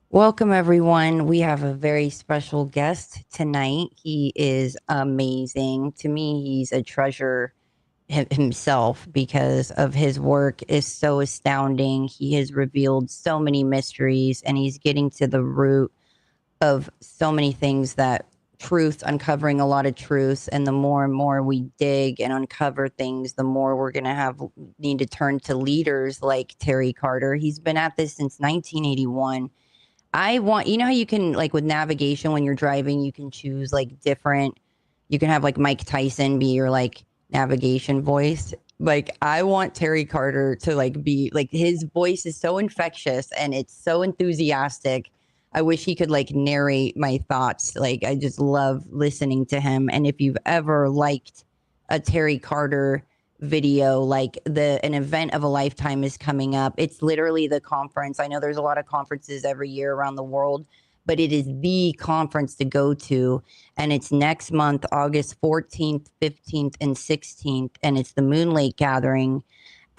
Welcome, everyone. We have a very special guest tonight. He is amazing. To me, he's a treasure himself because of his work is so astounding. He has revealed so many mysteries, and he's getting to the root of so many things, that truth, uncovering a lot of truths. And the more and more we dig and uncover things, the more we're going to need to turn to leaders like Terry Carter. He's been at this since 1981. You know how you can, like with navigation, when you're driving, you can choose like different, you can have like Mike Tyson be your like navigation voice. Like, I want Terry Carter to like be like, his voice is so infectious and it's so enthusiastic. I wish he could like narrate my thoughts. Like, I just love listening to him. And if you've ever liked a Terry Carter video, like an event of a lifetime is coming up. It's literally the conference. I know there's a lot of conferences every year around the world, but it is the conference to go to. And it's next month, August 14th, 15th, and 16th. And it's the Moon Lake Gathering.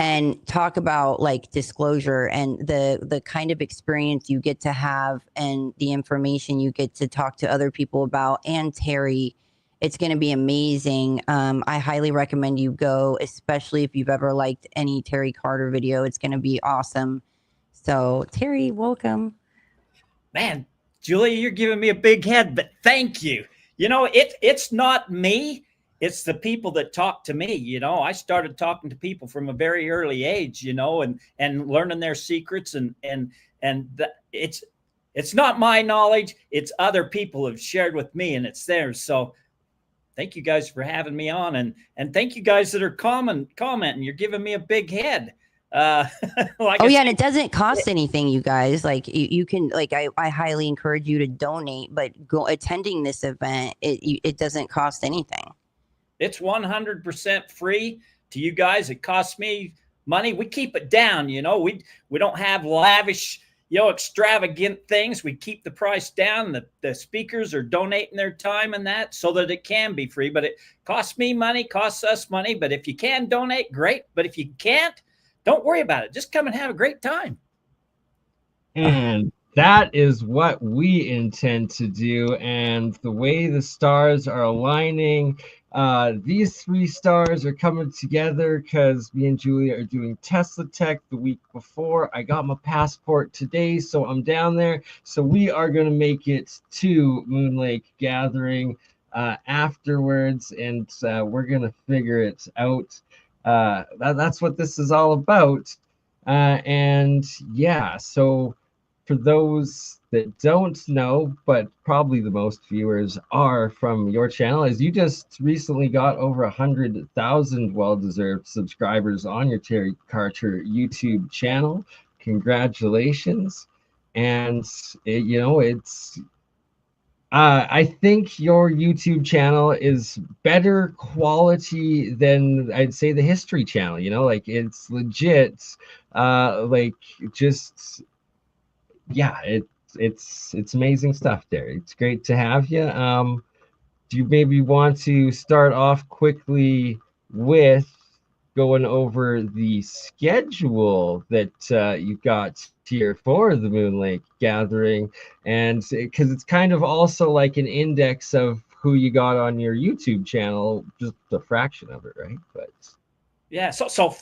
And talk about like disclosure and the kind of experience you get to have and the information you get to talk to other people about, and Terry. It's going to be amazing. I highly recommend you go, especially if you've ever liked any Terry Carter video. It's going to be awesome. So, Terry, welcome. Man, Julia, you're giving me a big head, but thank you. You know, it's not me. It's the people that talk to me. You know, I started talking to people from a very early age, you know, and learning their secrets, it's not my knowledge. It's other people have shared with me, and it's theirs. So thank you guys for having me on, and thank you guys that are commenting. You're giving me a big head. And it doesn't cost anything, you guys. Like, you can, like, I highly encourage you to donate, but attending this event, it doesn't cost anything. It's 100% free to you guys. It costs me money. We keep it down, you know. We don't have lavish, you know, extravagant things. We keep the price down. The speakers are donating their time and that so that it can be free. But it costs me money, costs us money. But if you can donate, great. But if you can't, don't worry about it. Just come and have a great time. And that is what we intend to do. And the way the stars are aligning, these three stars are coming together because me and Julia are doing Tesla Tech the week before. I got my passport today, so I'm down there. So we are going to make it to Moon Lake Gathering afterwards, and we're going to figure it out. That's what this is all about. And yeah, so for those that don't know, but probably the most viewers are from your channel, as you just recently got over 100,000 well-deserved subscribers on your Terry Carter YouTube channel. Congratulations. And I think your YouTube channel is better quality than, I'd say, the History channel. You know, like, it's legit. It's amazing stuff there. It's great to have you. Do you maybe want to start off quickly with going over the schedule that you've got here for the Moon Lake Gathering? And because it's kind of also like an index of who you got on your YouTube channel, just a fraction of it, right? But yeah, so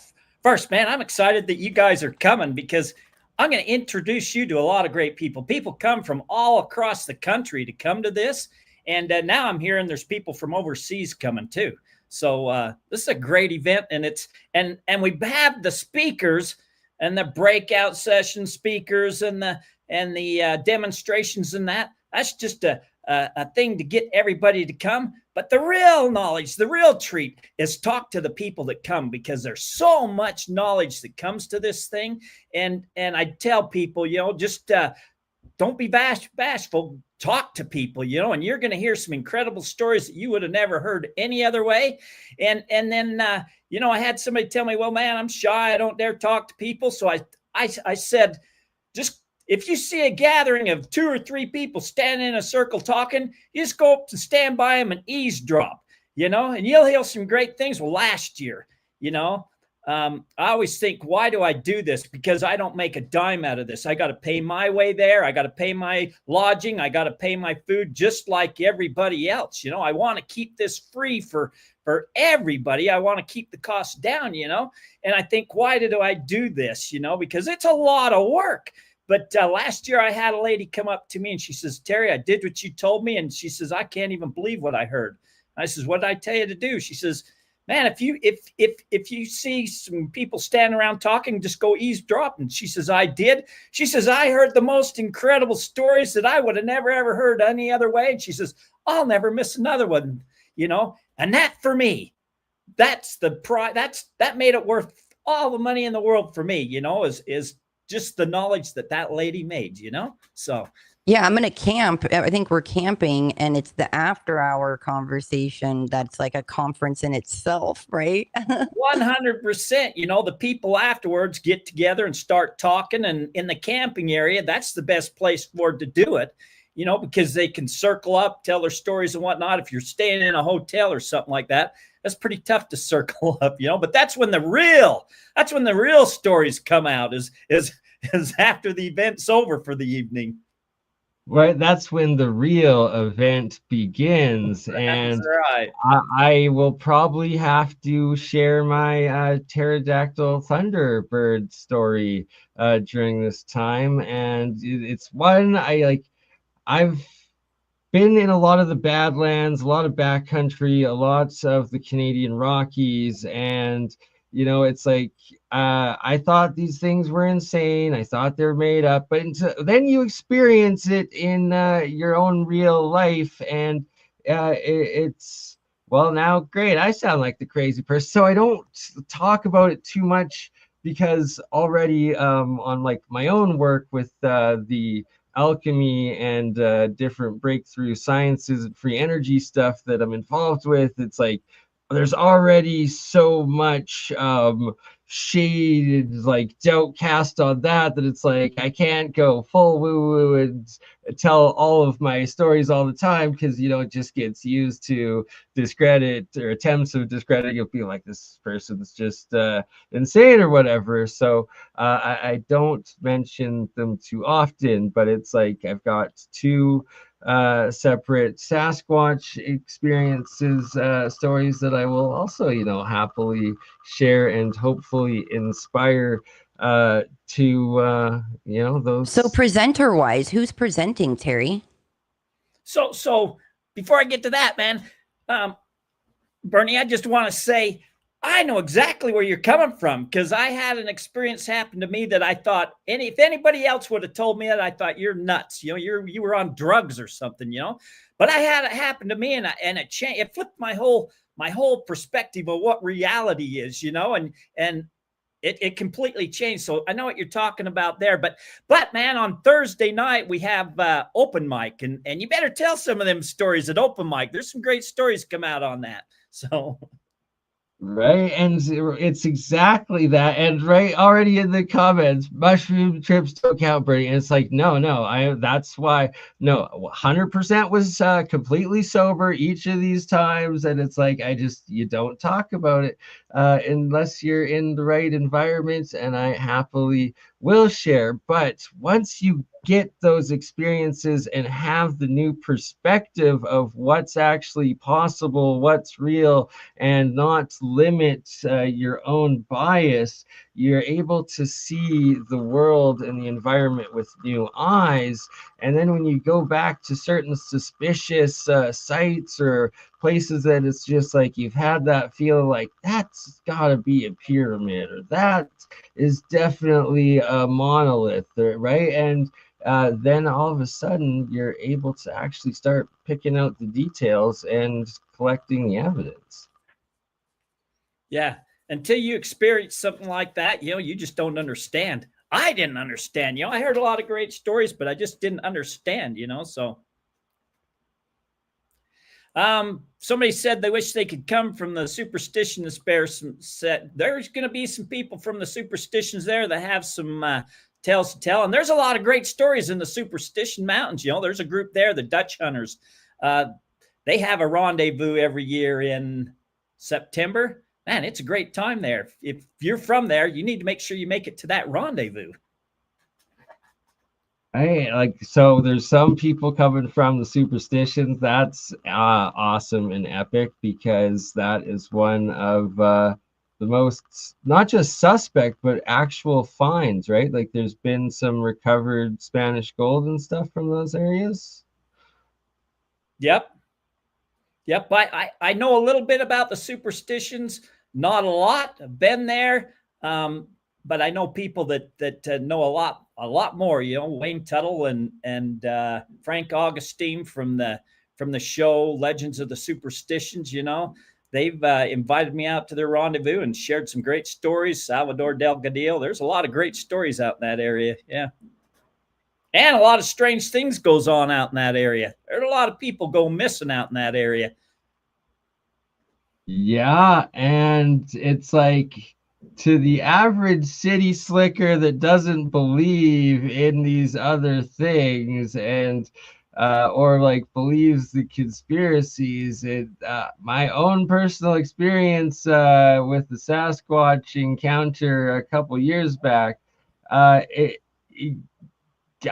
first, man, I'm excited that you guys are coming, because I'm going to introduce you to a lot of great people. People come from all across the country to come to this. And now I'm hearing there's people from overseas coming too. So this is a great event. And we have the speakers and the breakout session speakers and the demonstrations and that. That's just a thing to get everybody to come. But the real knowledge, the real treat is talk to the people that come, because there's so much knowledge that comes to this thing. And I tell people, you know, just don't be bashful. talk to people, and you're going to hear some incredible stories that you would have never heard any other way. And then I had somebody tell me, well, man, I'm shy, I don't dare talk to people. So I said, just if you see a gathering of 2 or 3 people standing in a circle talking, you just go up and stand by them and eavesdrop, and you'll hear some great things. Well, last year, I always think, why do I do this? Because I don't make a dime out of this. I got to pay my way there. I got to pay my lodging. I got to pay my food just like everybody else. I want to keep this free for everybody. I want to keep the costs down, and I think, why do I do this? Because it's a lot of work. But last year I had a lady come up to me and she says, Terry, I did what you told me. And she says, I can't even believe what I heard. And I says, what did I tell you to do? She says, man, if you see some people standing around talking, just go eavesdrop. And she says, I did. She says, I heard the most incredible stories that I would have never, ever heard any other way. And she says, I'll never miss another one, and that for me, that's the that made it worth all the money in the world for me, is just the knowledge that lady made, so. Yeah, I'm going to camp. I think we're camping, and it's the after hour conversation that's like a conference in itself, right? 100%. The people afterwards get together and start talking, and in the camping area, that's the best place for to do it, because they can circle up, tell their stories and whatnot. If you're staying in a hotel or something like that, that's pretty tough to circle up, but that's when the real stories come out is after the event's over for the evening. Right, that's when the real event begins. And that's right. I will probably have to share my pterodactyl thunderbird story during this time. And it's one I've been in a lot of the Badlands, a lot of backcountry, a lot of the Canadian Rockies, and it's like I thought these things were insane. I thought they were made up, but then you experience it in your own real life, and it's well, now great. I sound like the crazy person, so I don't talk about it too much because already on like my own work with the alchemy and different breakthrough sciences and free energy stuff that I'm involved with, it's like there's already so much shade, like doubt cast on that it's like I can't go full woo-woo and tell all of my stories all the time, because it just gets used to discredit or attempts of discredit. You'll be like, this person's just insane or whatever. So I don't mention them too often, but it's like I've got 2 separate Sasquatch experiences, stories that I will also, happily share and hopefully inspire to, those. So presenter wise, who's presenting, Terry? So before I get to that, man, Bernie, I just want to say, I know exactly where you're coming from, because I had an experience happen to me that I thought, if anybody else would have told me that, I thought, you're nuts. You were on drugs or something, but I had it happen to me, and it changed. It flipped my whole perspective of what reality is, and it completely changed. So I know what you're talking about there, but man, on Thursday night we have open mic, and you better tell some of them stories at open mic. There's some great stories come out on that. So. Right, and it's exactly that. And right, already in the comments, mushroom trips don't count, Bernie. And it's like, no, that's why, no, 100% was completely sober each of these times. And it's like, you don't talk about it unless you're in the right environment, and I happily will share. But once you get those experiences and have the new perspective of what's actually possible, what's real, and not limit your own bias, you're able to see the world and the environment with new eyes. And then when you go back to certain suspicious sites or places that it's just like you've had that feel like that's got to be a pyramid, or that is definitely a monolith, right? And then all of a sudden you're able to actually start picking out the details and collecting the evidence. Yeah, until you experience something like that, you just don't understand. I didn't understand. I heard a lot of great stories, but I just didn't understand. So Somebody said they wish they could come from the Superstition Despair set. There's going to be some people from the Superstitions there that have some tales to tell. And there's a lot of great stories in the Superstition Mountains. You know, there's a group there, the Dutch Hunters. They have a rendezvous every year in September. Man, it's a great time there. If you're from there, you need to make sure you make it to that rendezvous. Hey, like, so there's some people coming from the Superstitions. That's awesome and epic, because that is one of the most, not just suspect, but actual finds, right? Like, there's been some recovered Spanish gold and stuff from those areas. Yep. Yep. I know a little bit about the Superstitions, not a lot. I've been there. But I know people that know a lot more. You know, Wayne Tuttle and Frank Augustine from the show Legends of the Superstitions. You know, they've invited me out to their rendezvous and shared some great stories. Salvador Delgadillo. There's a lot of great stories out in that area. Yeah, and a lot of strange things goes on out in that area. There's a lot of people go missing out in that area. Yeah, and it's like, to the average city slicker that doesn't believe in these other things, and or like believes the conspiracies, my own personal experience with the Sasquatch encounter a couple years back,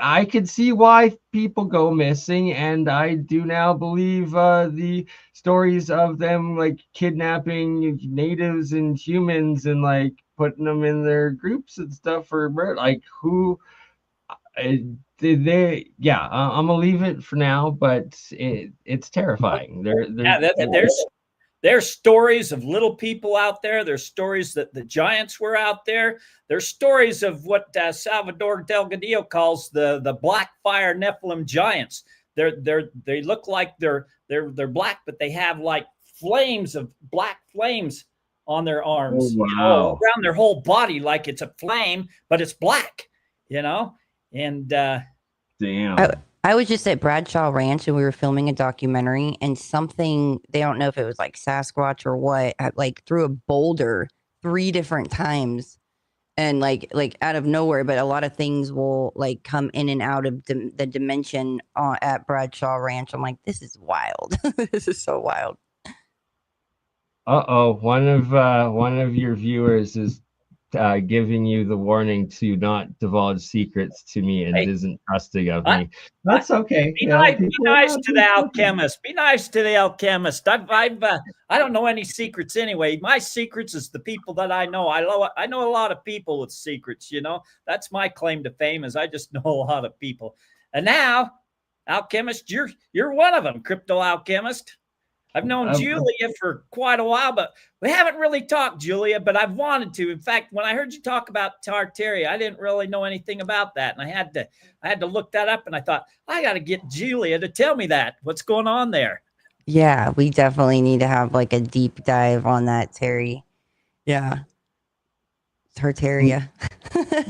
I could see why people go missing, and I do now believe the stories of them like kidnapping natives and humans and like putting them in their groups and stuff for murder. Like, who did they? Yeah, I'm gonna leave it for now, but it's terrifying. There's stories of little people out there. There's stories that the giants were out there. There's stories of what Salvador Delgadillo calls the black fire Nephilim giants. They look like they're black, but they have like flames of black flames on their arms, oh, wow. You know, around their whole body, like it's a flame, but it's black, you know. And damn. I was just at Bradshaw Ranch and we were filming a documentary, and something, they don't know if it was like Sasquatch or what, like threw a boulder 3 different times, and like out of nowhere. But a lot of things will like come in and out of the dimension at Bradshaw Ranch. I'm like, this is wild. This is so wild. Uh-oh, one of your viewers is giving you the warning to not divulge secrets to me and isn't trusting of me. That's okay. Be nice to the Alchemist. Be nice to the Alchemist. I don't know any secrets anyway. My secrets is the people that I know. I know a lot of people with secrets. You know, that's my claim to fame, is I just know a lot of people. And now, Alchemist, you're one of them, Crypto Alchemist. I've known Julia for quite a while, but we haven't really talked, Julia, but I've wanted to. In fact, when I heard you talk about Tartaria, I didn't really know anything about that. And I had to look that up, and I thought, I got to get Julia to tell me that. What's going on there? Yeah, we definitely need to have like a deep dive on that, Terry. Yeah. Tartaria.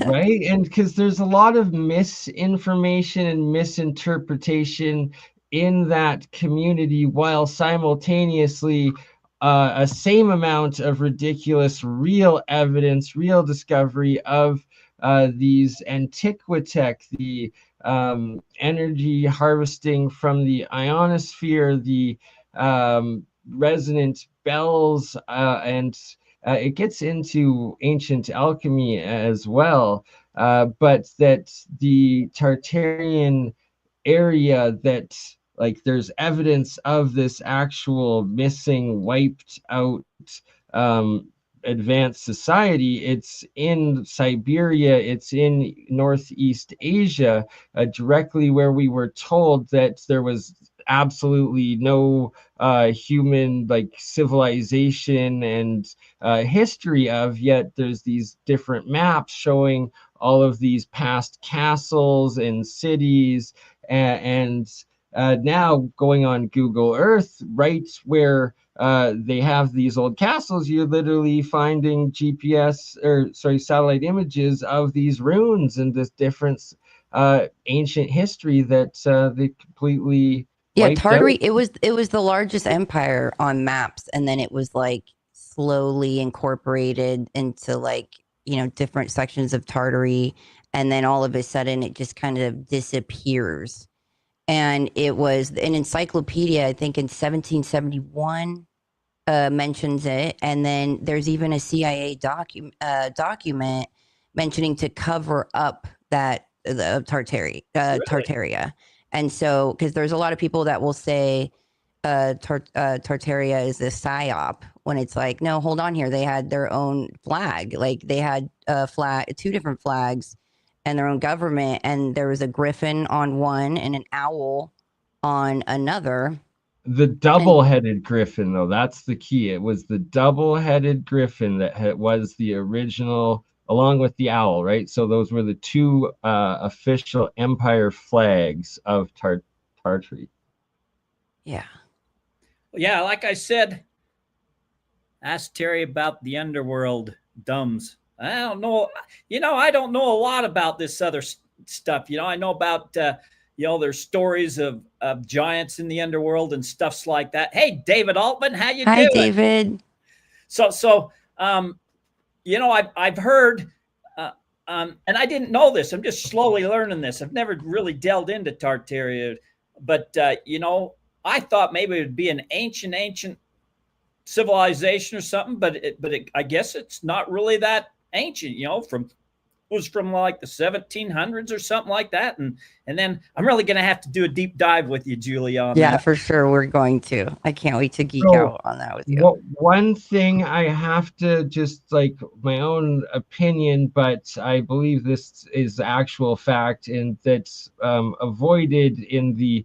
Right? And because there's a lot of misinformation and misinterpretation in that community, while simultaneously a same amount of ridiculous real evidence, real discovery of these antiquitech, the energy harvesting from the ionosphere, the resonant bells, and it gets into ancient alchemy as well, but that the Tartarian area, that like there's evidence of this actual missing, wiped out advanced society. It's in Siberia, it's in Northeast Asia, directly where we were told that there was absolutely no human like civilization and history of, yet there's these different maps showing all of these past castles and cities, and now going on Google Earth, right where they have these old castles, you're literally finding satellite images of these ruins and this different ancient history that they completely Yeah, wiped out. Tartary, it was the largest empire on maps, and then it was like slowly incorporated into like, different sections of Tartary, and then all of a sudden it just kind of disappears. And it was an encyclopedia, I think in 1771, mentions it, and then there's even a CIA document mentioning to cover up that the Tartaria. And so, because there's a lot of people that will say Tartaria is a psyop, when it's like, no, hold on here. They had their own flag. Like they had a flag, two different flags, and their own government. And there was a griffin on one and an owl on another. The And double-headed griffin, though, that's the key. It was the double-headed griffin that was the original, along with the owl, right? So those were the two official empire flags of Tartary. yeah. Yeah, like I said, ask Terry about the underworld dumbs. I don't know. I don't know a lot about this other stuff. I know about, there's stories of giants in the underworld and stuffs like that. Hey, David Altman, how you Hi, doing? David. So, I've heard, and I didn't know this. I'm just slowly learning this. I've never really delved into Tartaria, but I thought maybe it would be an ancient civilization or something, but I guess it's not really that ancient. Was from like the 1700s or something like that, and then I'm really going to have to do a deep dive with you, Julia, on Yeah, that. for sure. We're going to. I can't wait to geek So out on that with you. one thing I have to just like my own opinion, but I believe this is actual fact, and that's avoided in the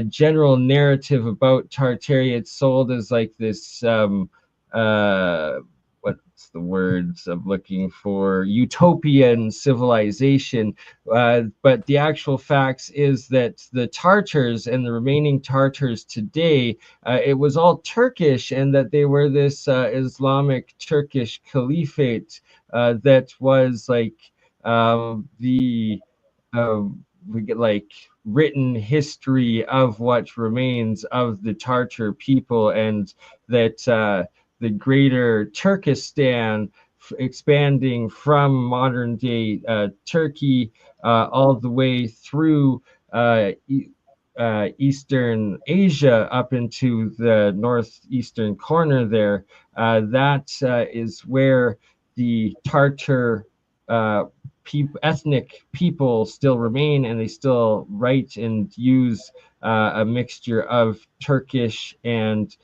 general narrative about Tartaria. It's sold as like this what's the words I'm looking for, utopian civilization, but the actual facts is that the Tartars and the remaining Tartars today, it was all Turkish, and that they were this Islamic Turkish caliphate that was like the like written history of what remains of the Tartar people, and that the greater Turkestan expanding from modern day Turkey all the way through Eastern Asia up into the northeastern corner there. That is where the Tartar ethnic people still remain, and they still write and use a mixture of Turkish and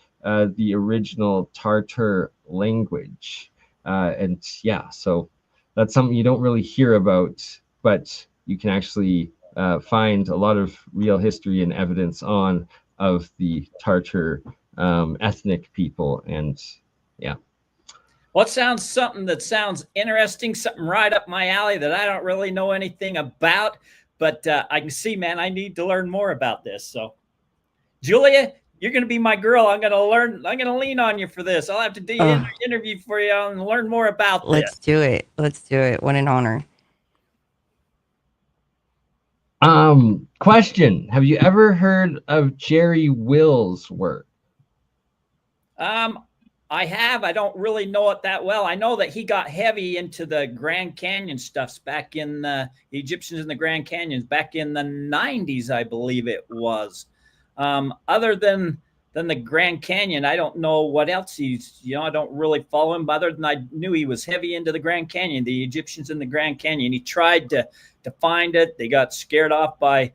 the original Tartar language. And yeah, so that's something you don't really hear about, but you can actually find a lot of real history and evidence on of the Tartar ethnic people. And yeah. What sounds something that sounds interesting, something right up my alley that I don't really know anything about, but I can see, man, I need to learn more about this. So, Julia, you're going to be my girl. I'm going to learn. I'm going to lean on you for this. I'll have to do an interview for you and learn more about this. Let's do it. Let's do it. What an honor. Question. Have you ever heard of Jerry Will's work? I have. I don't really know it that well. I know that he got heavy into the Grand Canyon stuffs back in the Egyptians in the Grand Canyons back in the 90s, I believe it was. Other than the Grand Canyon, I don't know what else he's, I don't really follow him, other than I knew he was heavy into the Grand Canyon, the Egyptians in the Grand Canyon. He tried to find it. They got scared off by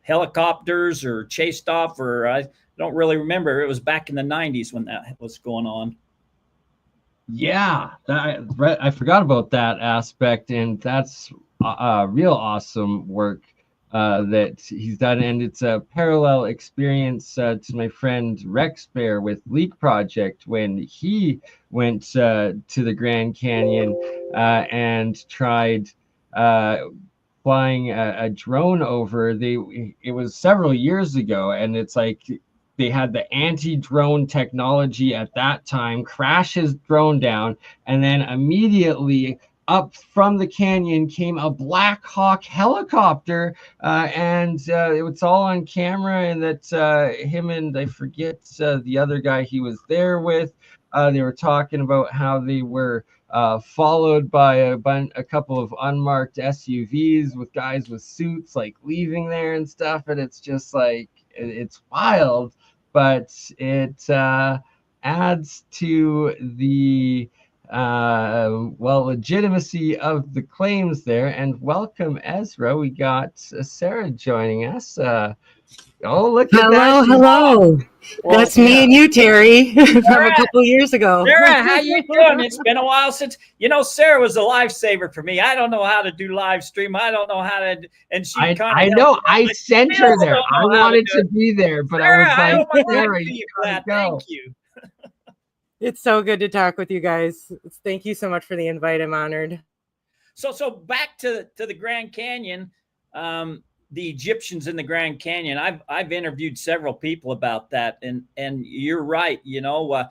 helicopters or chased off, or I don't really remember. It was back in the 90s when that was going on. Yeah, I forgot about that aspect, and that's real awesome work that he's done, and it's a parallel experience to my friend Rex Bear with Leak Project when he went to the Grand Canyon and tried flying a drone over. It was several years ago, and it's like they had the anti-drone technology at that time, crash his drone down, and then immediately up from the canyon came a Black Hawk helicopter, and it was all on camera. And that him and I forget the other guy he was there with, they were talking about how they were followed by a couple of unmarked SUVs with guys with suits like leaving there and stuff. And it's just like it's wild, but it adds to the legitimacy of the claims there. And welcome, Ezra. We got Sarah joining us. Oh, look at that. Hello. Well, That's me and you, Terry, from Sarah, a couple years ago. Sarah, how you doing? It's been a while since, Sarah was a lifesaver for me. I don't know how to do live stream. I don't know how to, and she I know. I sent her there. I wanted to be there, but Sarah, I was like, Sarah, you gotta go. Thank you. It's so good to talk with you guys. Thank you so much for the invite. I'm honored. So back to the Grand Canyon, the Egyptians in the Grand Canyon. I've interviewed several people about that, and you're right. One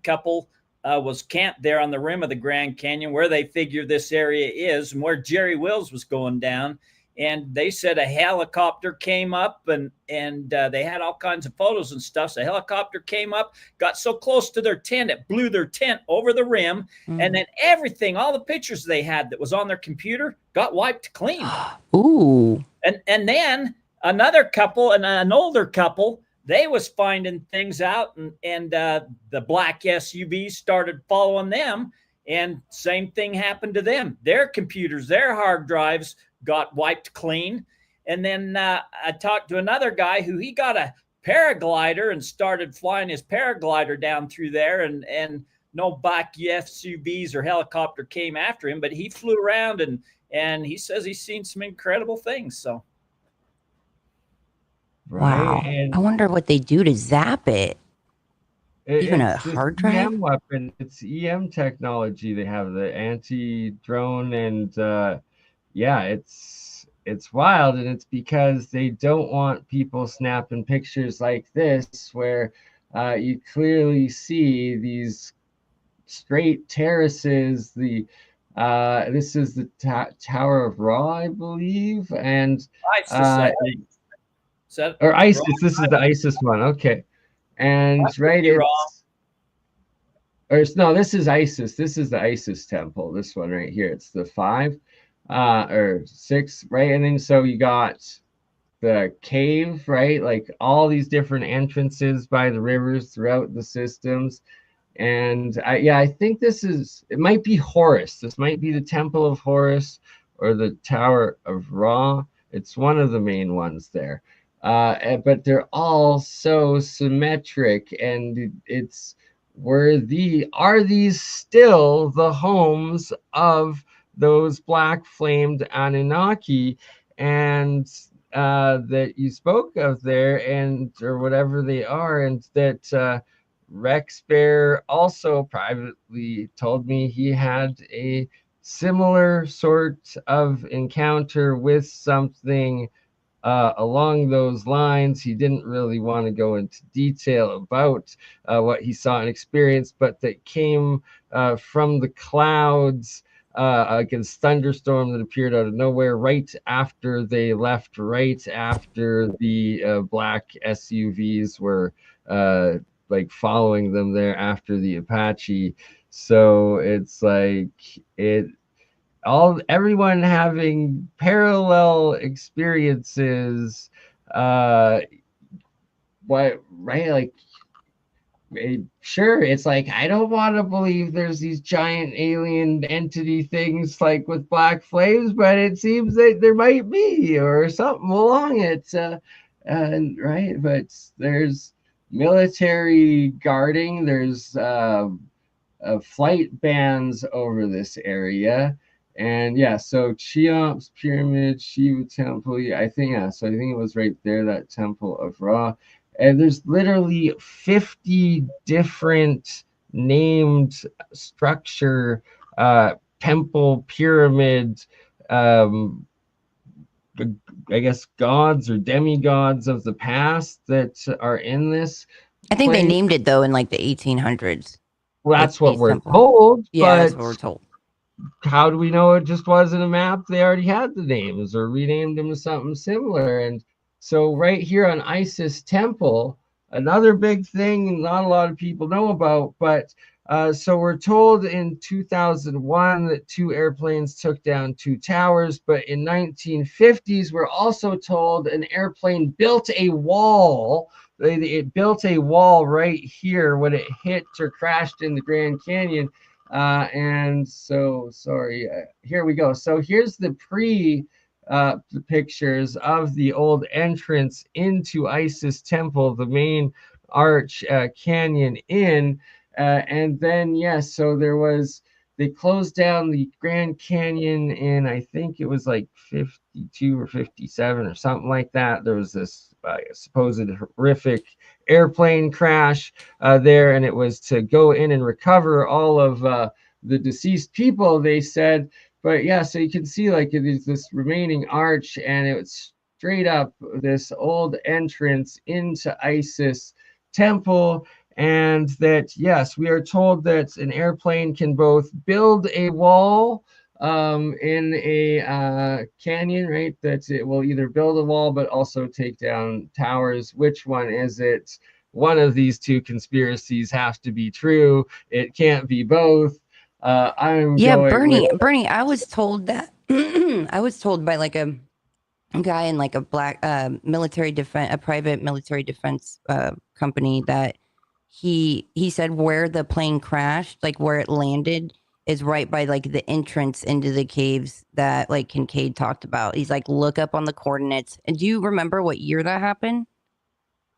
couple was camped there on the rim of the Grand Canyon where they figure this area is, and where Jerry Wills was going down. And they said a helicopter came up, and they had all kinds of photos and stuff. So a helicopter came up, got so close to their tent, it blew their tent over the rim. And then everything, all the pictures they had that was on their computer got wiped clean. Ooh. And then another couple, and an older couple, they was finding things out, and the black SUVs started following them, and same thing happened to them. Their computers, their hard drives got wiped clean. And then I talked to another guy who he got a paraglider and started flying his paraglider down through there, and no black SUVs or helicopter came after him, but he flew around, and he says he's seen some incredible things. So wow. And I wonder what they do to zap it. Even a hard drive? EM weapon. It's EM technology. They have the anti-drone, and yeah, it's wild. And it's because they don't want people snapping pictures like this, where you clearly see these straight terraces. This is the Tower of Ra, I believe, and or ISIS. This is the ISIS one. Okay. And right, this is ISIS. This is the ISIS temple. This one right here. It's the 5 or 6, right? And then so you got the cave, right? Like all these different entrances by the rivers throughout the systems. And I think it might be Horus. This might be the Temple of Horus or the Tower of Ra. It's one of the main ones there. But they're all so symmetric, and it's are these still the homes of those black flamed Anunnaki, and that you spoke of there, and or whatever they are, and that Rex Bear also privately told me he had a similar sort of encounter with something along those lines. He didn't really want to go into detail about what he saw and experienced, but that came from the clouds against thunderstorm that appeared out of nowhere right after they left, right after the black SUVs were like following them there after the Apache. So it's like everyone having parallel experiences, right? Like, sure, it's like I don't want to believe there's these giant alien entity things like with black flames, but it seems that there might be or something along it, right? But there's military guarding, there's flight bans over this area. And yeah, so Cheops Pyramid, Shiva Temple, I think it was right there, that Temple of Ra. And there's literally 50 different named structure, temple, pyramid, I guess gods or demigods of the past that are in this. I think they named it though in like the 1800s. Well, that's what we're told. Yeah, that's what we're told. how do we know it just wasn't a map? They already had the names or renamed them to something similar. And so right here on Isis Temple, another big thing not a lot of people know about, but so we're told in 2001 that 2 airplanes took down 2 towers, but in 1950s we're also told an airplane built a wall. It built a wall right here when it hit or crashed in the Grand Canyon. And so, sorry, here we go. So here's the pictures of the old entrance into Isis Temple, the main arch canyon in. And then, yes, so they closed down the Grand Canyon in, I think it was like 52 or 57 or something like that. There was this supposed horrific airplane crash there, and it was to go in and recover all of the deceased people, they said. But yeah, so you can see like it is this remaining arch, and it's straight up this old entrance into Isis Temple. And that, yes, we are told that an airplane can both build a wall in a canyon, right? That it will either build a wall but also take down towers. Which one is it? One of these 2 conspiracies has to be true. It can't be both. I'm Yeah, going with. Bernie, I was told that I was told by like a guy in like a black military defense, a private military defense company, that he said where the plane crashed, like where it landed, is right by like the entrance into the caves that like Kincaid talked about. He's like, look up on the coordinates. And do you remember what year that happened?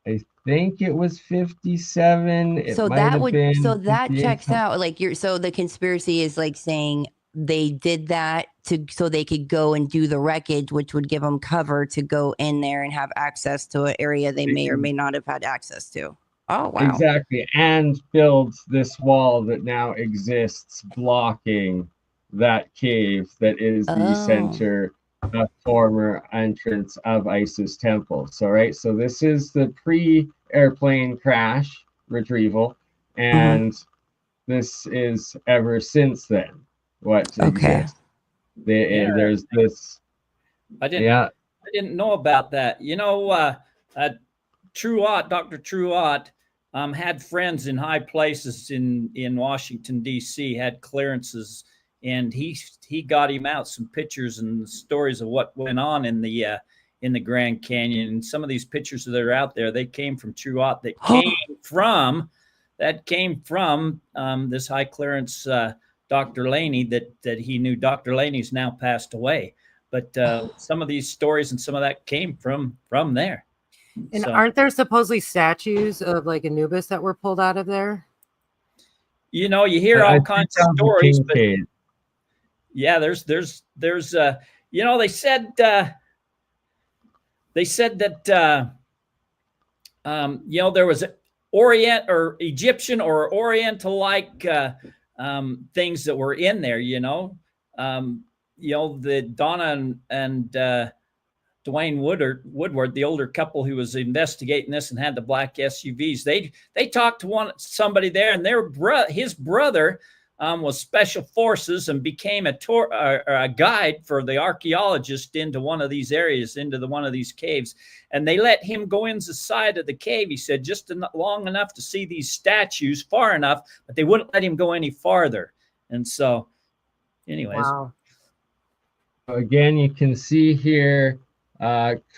I think it was 57. It So might that have would, so been that 58. checks out. Like you're, so the conspiracy is like saying they did that to, so they could go and do the wreckage, which would give them cover to go in there and have access to an area they may or may not have had access to. Oh, wow. Exactly, and builds this wall that now exists blocking that cave that is the Oh, center former entrance of Isis Temple. So, right, so this is the pre-airplane crash retrieval, mhm. and this is ever since then what Okay. exists. Yeah, There's this, I didn't yeah, I didn't know about that. Dr. Truott had friends in high places in Washington D.C. had clearances, and he got him out some pictures and stories of what went on in the Grand Canyon. And some of these pictures that are out there, they came from Truott. That came from this high clearance Dr. Laney that he knew. Dr. Laney's now passed away, but some of these stories and some of that came from there. And So, aren't there supposedly statues of like Anubis that were pulled out of there? you hear I all think kinds of that was the stories, but Kincaid. yeah, they said that there was Orient or Egyptian or Oriental like things that were in there. The Donna and Dwayne Woodward, the older couple who was investigating this and had the black SUVs, they talked to somebody there, and his brother was special forces and became a guide for the archaeologist into one of these areas, into one of these caves, and they let him go in the side of the cave. He said just long enough to see these statues, far enough, but they wouldn't let him go any farther. And so, anyways, Wow. Again, you can see here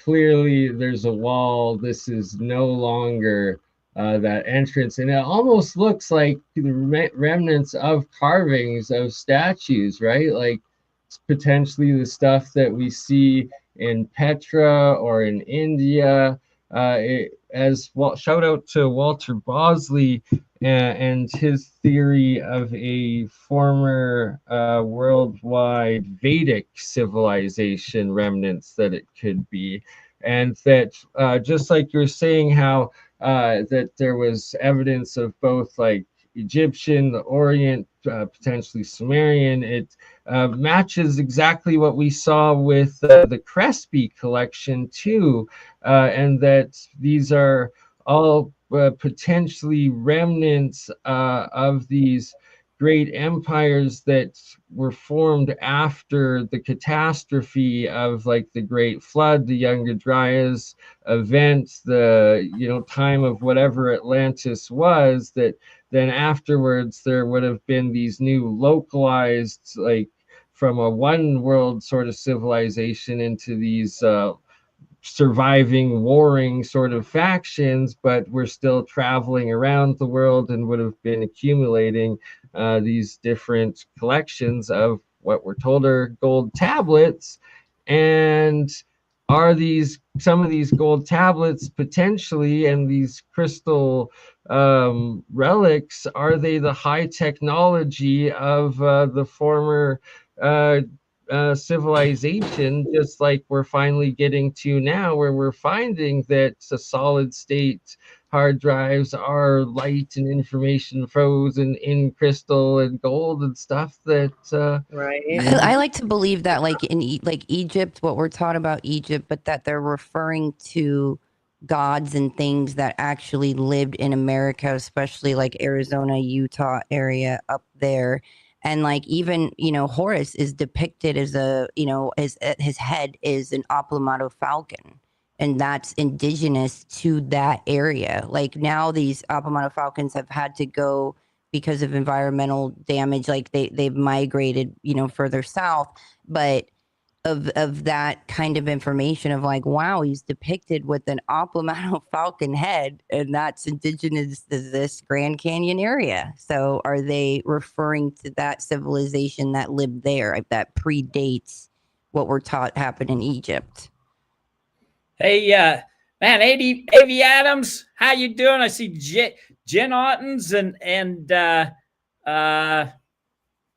clearly there's a wall. This is no longer that entrance, and it almost looks like the remnants of carvings of statues, right? Like it's potentially the stuff that we see in Petra or in India. Shout out to Walter Bosley and his theory of a former worldwide Vedic civilization remnants that it could be. And that just like you're saying how that there was evidence of both like Egyptian, the Orient, potentially Sumerian. It matches exactly what we saw with the Crespi collection too, and that these are all potentially remnants of these great empires that were formed after the catastrophe of like the Great Flood, the Younger Dryas event, the time of whatever Atlantis was, that then afterwards there would have been these new localized, like from a one world sort of civilization into these surviving warring sort of factions, but we're still traveling around the world and would have been accumulating these different collections of what we're told are gold tablets. And are these some of these gold tablets potentially, and these crystal relics, are they the high technology of the former civilization, just like we're finally getting to now, where we're finding that the solid state hard drives are light and information frozen in crystal and gold and stuff that Right. I like to believe that, like in Egypt, what we're taught about Egypt, but that they're referring to gods and things that actually lived in America, especially like Arizona, Utah area up there. And like even Horus is depicted as his head is an Aplomado falcon, and that's indigenous to that area. Like now these Aplomado falcons have had to go because of environmental damage, like they've migrated further south, but of that kind of information of like, wow, he's depicted with an Aplomado falcon head, and that's indigenous to this Grand Canyon area. So are they referring to that civilization that lived there, that predates what we're taught happened in Egypt? Hey, man, AV Adams, how you doing? I see Jen Ottens and man,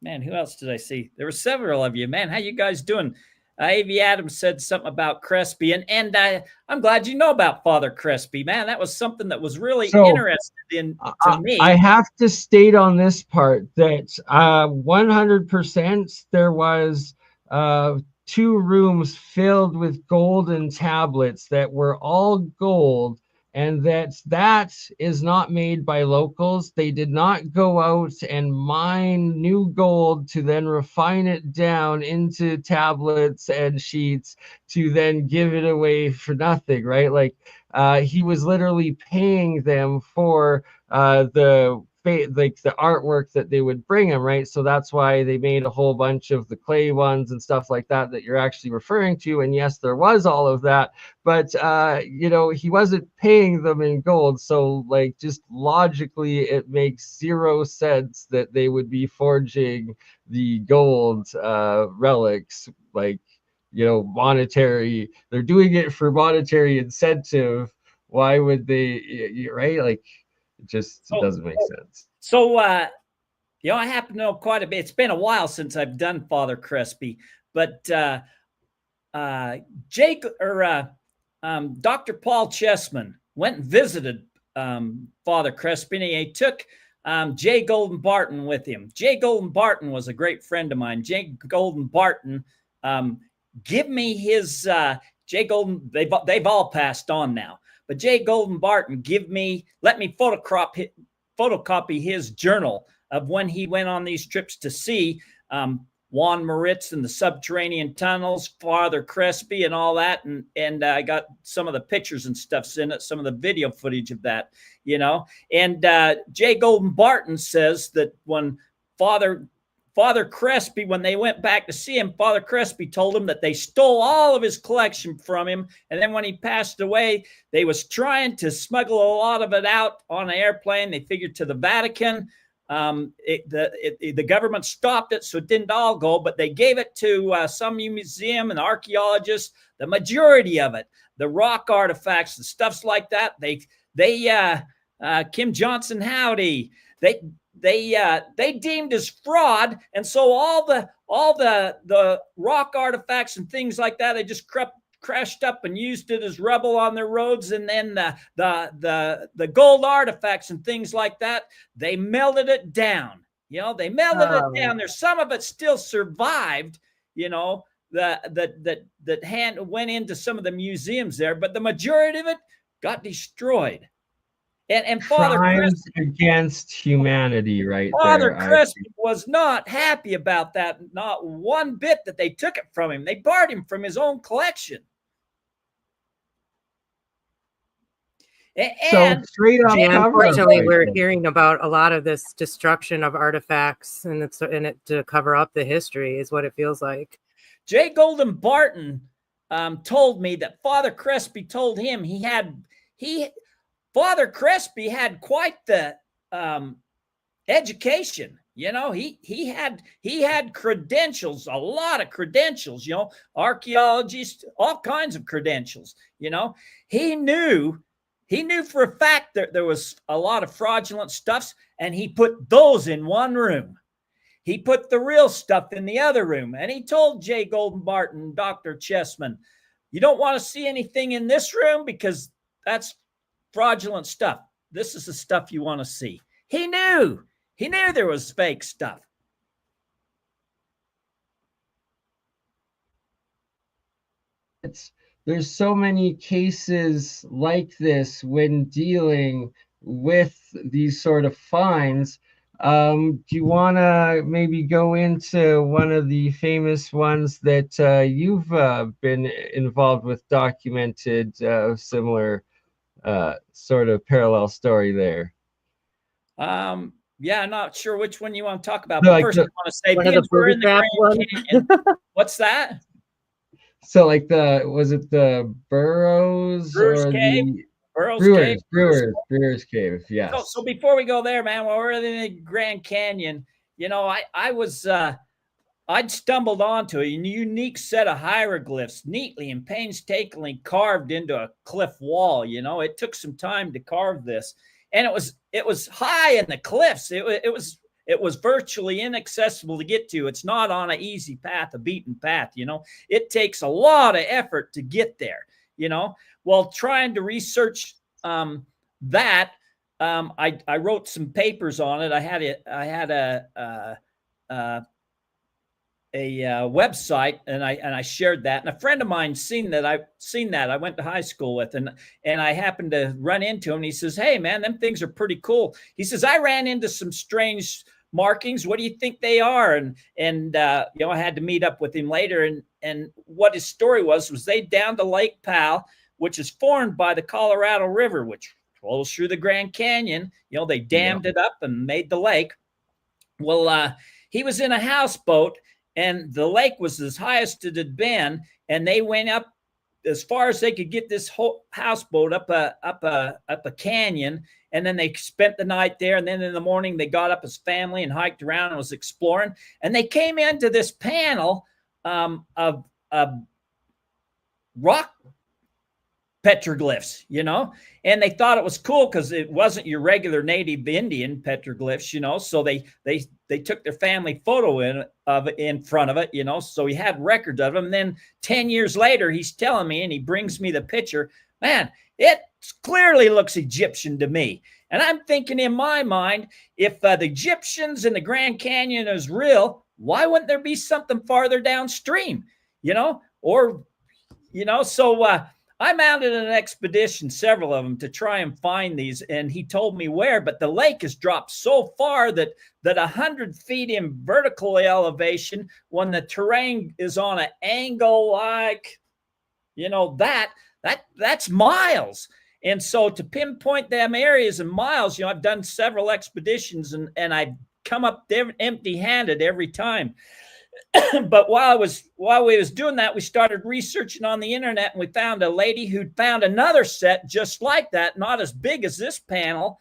who else did I see? There were several of you, man. How you guys doing? AV Adams said something about Crespi, and I'm glad you know about Father Crespi, man. That was something that was really interesting to me. I have to state on this part that 100% there was 2 rooms filled with golden tablets that were all gold, and that is not made by locals. They did not go out and mine new gold to then refine it down into tablets and sheets to then give it away for nothing, right? Like he was literally paying them for the artwork that they would bring him, right? So that's why they made a whole bunch of the clay ones and stuff like that you're actually referring to. And yes, there was all of that, but he wasn't paying them in gold. So like, just logically, it makes zero sense that they would be forging the gold relics, like monetary. They're doing it for monetary incentive. Why would they, right? Like, it doesn't make sense. So, I happen to know quite a bit. It's been a while since I've done Father Crespi, but Dr. Paul Chessman went and visited Father Crespi, and he took Jay Golden Barton with him. Jay Golden Barton was a great friend of mine. Jay Golden Barton, give me his Jay Golden. They've all passed on now. But Jay Golden Barton, let me photocopy his journal of when he went on these trips to see Juan Moritz and the subterranean tunnels, Father Crespi and all that. And I got some of the pictures and stuff's in it, some of the video footage of that, And Jay Golden Barton says that when Father Crespi, when they went back to see him, Father Crespi told him that they stole all of his collection from him. And then when he passed away, they was trying to smuggle a lot of it out on an airplane. They figured to the Vatican. The government stopped it, so it didn't all go, but they gave it to some museum and archaeologists. The majority of it, the rock artifacts and stuffs like that, they Kim Johnson Howdy, they deemed as fraud, and so all the rock artifacts and things like that, they just crashed up and used it as rubble on their roads. And then the gold artifacts and things like that, they melted it down. They melted it down. There's some of it still survived. That went into some of the museums there, but the majority of it got destroyed. And Crimes against humanity, right Father there. Crespi was not happy about that, not one bit, that they took it from him. They barred him from his own collection. So And straight up Yeah, cover up unfortunately, right we're there. hearing about a lot of this destruction of artifacts, and it's in it to cover up the history, is what it feels like. J. Golden Barton told me that Father Crespi told him Father Crespi had quite the education. You know, he had credentials, a lot of credentials. You know, archaeologists, all kinds of credentials. You know, he knew for a fact that there was a lot of fraudulent stuffs, and he put those in one room. He put the real stuff in the other room. And he told J. Golden Barton, Dr. Chessman, you don't want to see anything in this room because that's fraudulent stuff. This is the stuff you want to see. He knew there was fake stuff. There's so many cases like this when dealing with these sort of finds. Do you want to maybe go into one of the famous ones that you've been involved with, documented similar sort of parallel story there? Yeah, I'm not sure which one you want to talk about, So but like first I want to say, One of the being we're booby in the trap Grand ones. Canyon. What's that? So like was it the Burrows Brewers or Cave? the Burroughs Cave? Brewers Cave? Yes. So before we go there, man, while we're in the Grand Canyon, you know, I'd stumbled onto a unique set of hieroglyphs, neatly and painstakingly carved into a cliff wall. You know, it took some time to carve this, and it was high in the cliffs. It was virtually inaccessible to get to. It's not on an easy path, a beaten path. You know, it takes a lot of effort to get there. You know, while trying to research that, I wrote some papers on it. I had a website, and I shared that, and a friend of mine seen that. I went to high school with, and I happened to run into him, and he says, hey man, them things are pretty cool. He says, I ran into some strange markings. What do you think they are? And you know, I had to meet up with him later, and what his story was they down to Lake Powell, which is formed by the Colorado River, which flows through the Grand Canyon. You know, they dammed it up and made the lake. Well, he was in a houseboat, and the lake was as high as it had been, and they went up as far as they could get this whole houseboat up a canyon, and then they spent the night there, and then in the morning they got up as family and hiked around and was exploring, and they came into this panel of rock petroglyphs, you know, and they thought it was cool because it wasn't your regular native Indian petroglyphs, you know, so they took their family photo in front of it, you know, so he had records of them. And then 10 years later, he's telling me, and he brings me the picture, man, it clearly looks Egyptian to me. And I'm thinking in my mind, if the Egyptians in the Grand Canyon is real, why wouldn't there be something farther downstream, you know, or, you know, so I mounted an expedition, several of them, to try and find these, and he told me where, but the lake has dropped so far that 100 feet in vertical elevation, when the terrain is on an angle like, you know, that's miles. And so to pinpoint them areas in miles, you know, I've done several expeditions, and I've come up empty-handed every time. But while we was doing that, we started researching on the internet, and we found a lady who'd found another set just like that, not as big as this panel,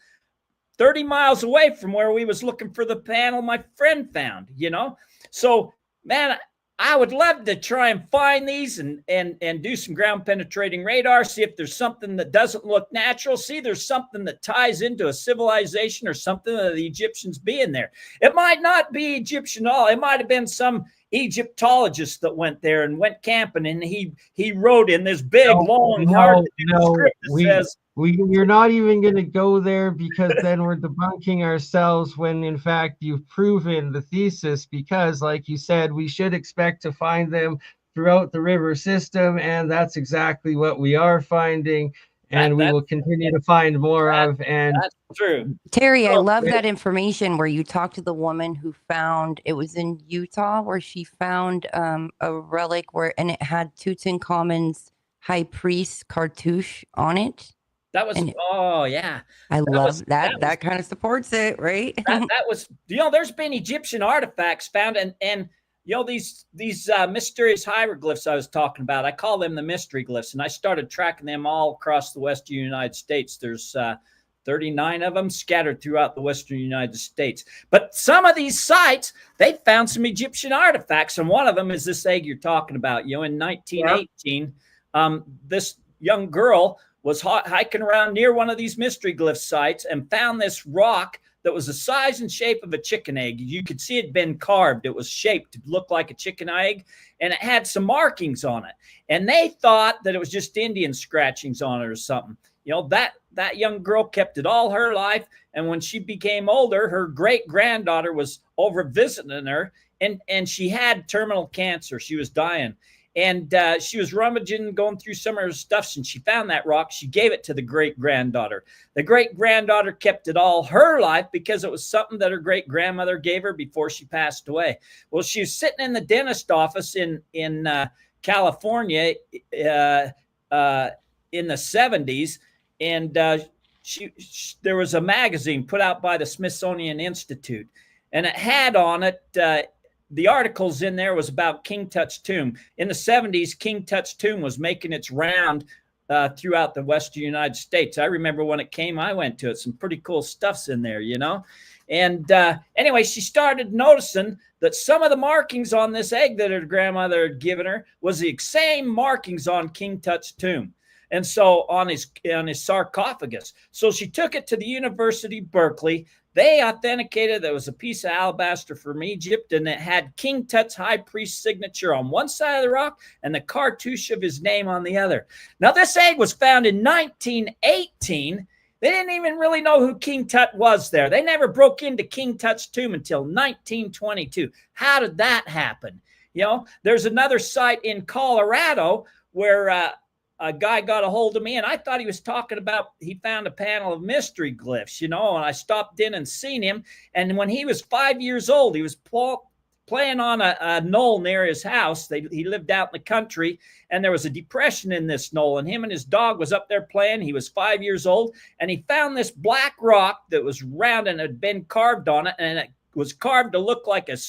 30 miles away from where we was looking for the panel my friend found, you know? So, man, I would love to try and find these and do some ground penetrating radar, see if there's something that doesn't look natural, see there's something that ties into a civilization or something of the Egyptians being there. It might not be Egyptian at all. It might have been some Egyptologist that went there and went camping, and he wrote in this big, long, hard script that says, we're not even going to go there, because then we're debunking ourselves when in fact you've proven the thesis, because like you said, we should expect to find them throughout the river system, and that's exactly what we are finding. and we will continue to find more of. And that's true. Terry, I So, love that information where you talked to the woman who found, it was in Utah, where she found a relic and it had Tutankhamun's high priest cartouche on it. that was, And oh yeah, I love that. was, That kind of supports it, right? that was, there's been Egyptian artifacts found, and these mysterious hieroglyphs I was talking about. I call them the mystery glyphs, and I started tracking them all across the western United States. There's 39 of them scattered throughout the western United States. But some of these sites, they found some Egyptian artifacts, and one of them is this egg you're talking about. In 1918, this young girl was hiking around near one of these mystery glyph sites and found this rock that was the size and shape of a chicken egg. You could see it had been carved. It was shaped to look like a chicken egg, and it had some markings on it. And they thought that it was just Indian scratchings on it or something. That young girl kept it all her life. And when she became older, her great-granddaughter was over visiting her, and she had terminal cancer. She was dying. And she was rummaging, going through some of her stuff, and she found that rock. She gave it to the great-granddaughter. The great-granddaughter kept it all her life because it was something that her great-grandmother gave her before she passed away. Well, she was sitting in the dentist office in California in the 70s, and there was a magazine put out by the Smithsonian Institute, and it had on it the articles in there was about King Tut's tomb. In the 70s, King Tut's tomb was making its round throughout the western United States. I remember when it came, I went to it. Some pretty cool stuff's in there, And anyway, she started noticing that some of the markings on this egg that her grandmother had given her was the same markings on King Tut's tomb. And so on his sarcophagus. So she took it to the University of Berkeley. They authenticated that it was a piece of alabaster from Egypt, and it had King Tut's high priest signature on one side of the rock and the cartouche of his name on the other. Now, this egg was found in 1918. They didn't even really know who King Tut was there. They never broke into King Tut's tomb until 1922. How did that happen? There's another site in Colorado where a guy got a hold of me, and I thought he was talking about, he found a panel of mystery glyphs, and I stopped in and seen him. And when he was 5 years old, he was playing on a knoll near his house. He lived out in the country, and there was a depression in this knoll, and him and his dog was up there playing. He was 5 years old, and he found this black rock that was round and had been carved on it, and it was carved to look like an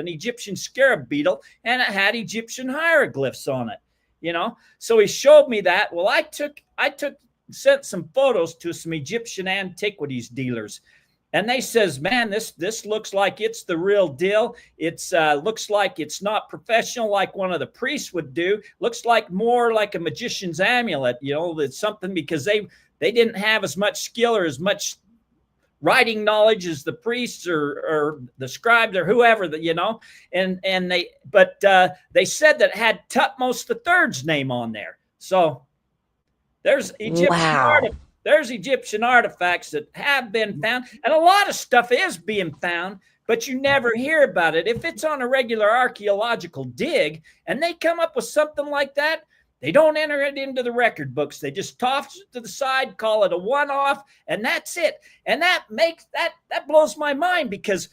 Egyptian scarab beetle, and it had Egyptian hieroglyphs on it. So he showed me that. Well, I sent some photos to some Egyptian antiquities dealers, and they says, man, this looks like it's the real deal. It's looks like it's not professional like one of the priests would do. Looks like more like a magician's amulet. It's something, because they didn't have as much skill or as much writing knowledge as the priests or the scribes or whoever, and they said that it had Tutmos III's name on there. So there's Egyptian artifacts that have been found, and a lot of stuff is being found, but you never hear about it. If it's on a regular archaeological dig and they come up with something like that, they don't enter it into the record books. They just toss it to the side, call it a one-off, and that's it. And that blows my mind, because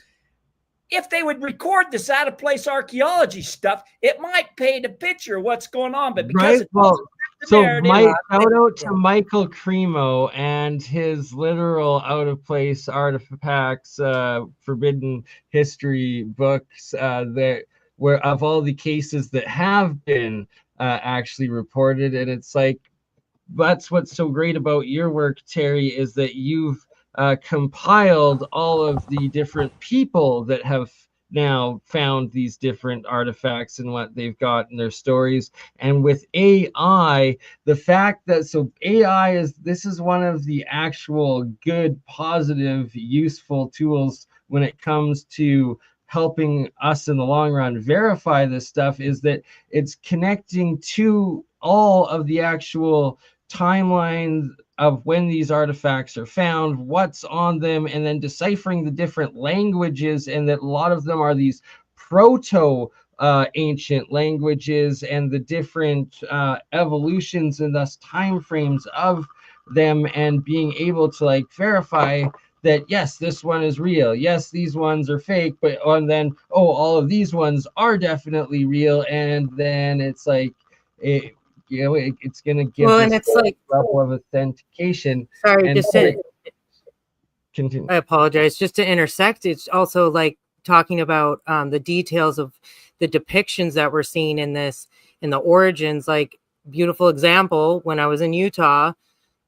if they would record this out-of-place archaeology stuff, it might paint a picture of what's going on. But because shout out to Michael Cremo and his literal out-of-place artifacts, forbidden history books, where of all the cases that have been actually reported. And it's like, that's what's so great about your work, Terry, is that you've compiled all of the different people that have now found these different artifacts and what they've got in their stories. And with AI, the fact that this is one of the actual good, positive, useful tools when it comes to helping us in the long run verify this stuff, is that it's connecting to all of the actual timelines of when these artifacts are found, what's on them, and then deciphering the different languages, and that a lot of them are these proto ancient languages and the different evolutions and thus time frames of them, and being able to like verify that yes, this one is real, yes, these ones are fake, but and then all of these ones are definitely real, and then it's like it's going to give Well, and this it's like, level of authentication. sorry, And just to, continue. I apologize, just to intersect, it's also like talking about the details of the depictions that we're seeing in this, in the origins. Like, beautiful example, when I was in Utah,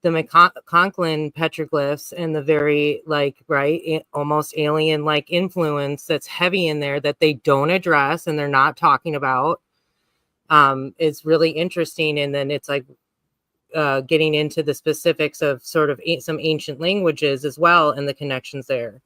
the Conklin petroglyphs and the very like, right, almost alien like influence that's heavy in there that they don't address and they're not talking about, is really interesting. And then it's like getting into the specifics of sort of some ancient languages as well, and the connections there.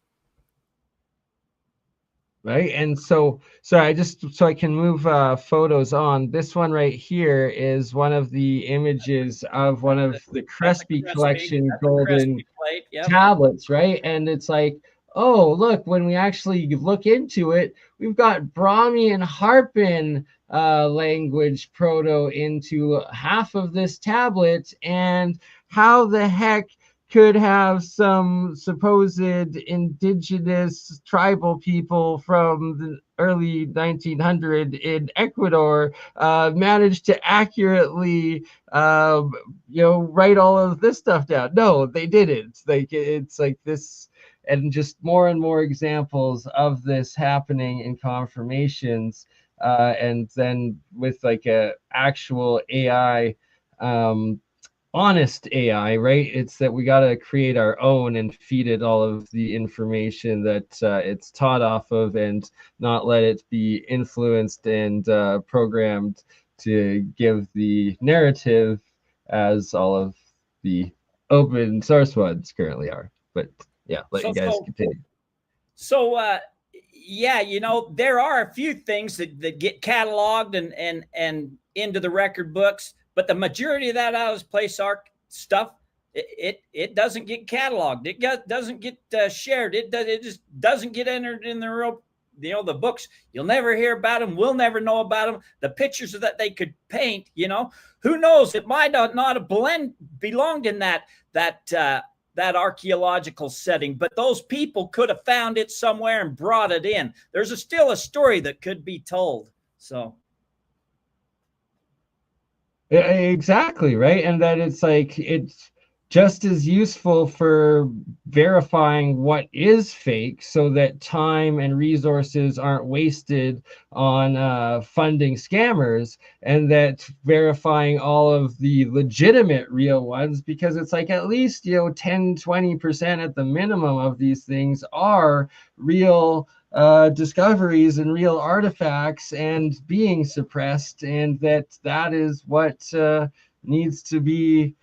Right. And so I just, so I can move photos on. This one right here is one of the images of one of the Crespi collection golden plate. Yep. tablets, right? And it's like, oh, look, when we actually look into it, we've got Brahmi and Harpin language proto into half of this tablet. And how the heck could have some supposed indigenous tribal people from the early 1900 in Ecuador manage to accurately write all of this stuff down? No, they didn't. Like, it's like this, and just more and more examples of this happening in confirmations, and then with like a actual AI, honest AI, right? It's that we got to create our own and feed it all of the information that it's taught off of, and not let it be influenced and programmed to give the narrative as all of the open source ones currently are. But yeah, let you guys continue. So yeah, there are a few things that get cataloged and into the record books, but the majority of that out of place art stuff, it doesn't get cataloged. It doesn't get shared. It just doesn't get entered in the real, the books. You'll never hear about them. We'll never know about them. The pictures that they could paint, who knows? It might not have belonged in that archaeological setting, but those people could have found it somewhere and brought it in. There's still a story that could be told. So exactly, right? And that it's like, it's just as useful for verifying what is fake, so that time and resources aren't wasted on funding scammers, and that verifying all of the legitimate real ones, because it's like at least 10-20% at the minimum of these things are real discoveries and real artifacts and being suppressed, and that is what needs to be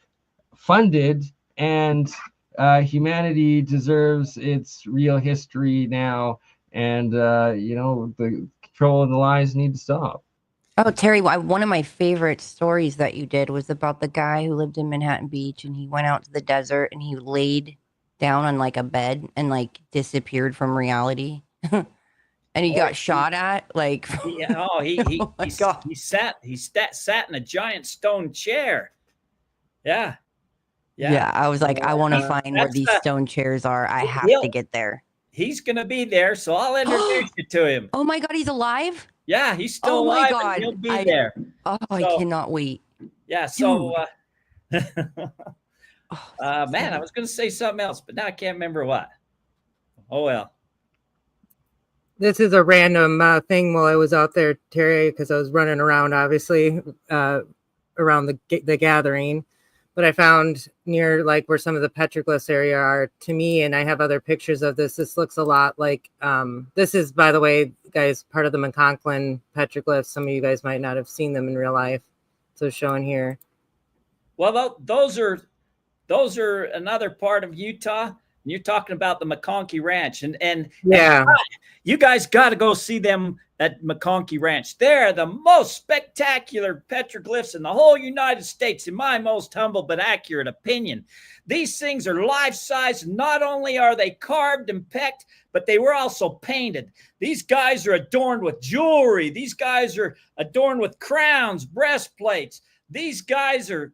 funded. And humanity deserves its real history now, and the control and the lies need to stop. Oh, Terry, one of my favorite stories that you did was about the guy who lived in Manhattan Beach, and he went out to the desert and he laid down on like a bed and like disappeared from reality. And he got shot at, like. Yeah, Oh my God. he sat in a giant stone chair. Yeah. Yeah, I was like, I want to find where these stone chairs are. I have to get there. He's gonna be there, so I'll introduce you to him. Oh my God, he's alive? Yeah, he's still Oh my alive. God. And he'll be there. Oh, I cannot wait. Yeah, so Oh, man, I was gonna say something else, but now I can't remember what. Oh well. This is a random thing while I was out there, Terry, because I was running around, obviously, around the gathering. But I found near like where some of the petroglyphs area are, to me, and I have other pictures of this. This looks a lot like, this is, by the way, guys, part of the McConklin petroglyphs. Some of you guys might not have seen them in real life. So shown here. Well, those are another part of Utah. And you're talking about the McConkey Ranch, and Yeah. you guys got to go see them at McConkey Ranch. They're the most spectacular petroglyphs in the whole United States, in my most humble but accurate opinion. These things are life-size. Not only are they carved and pecked, but they were also painted. These guys are adorned with jewelry. These guys are adorned with crowns, breastplates. These guys are,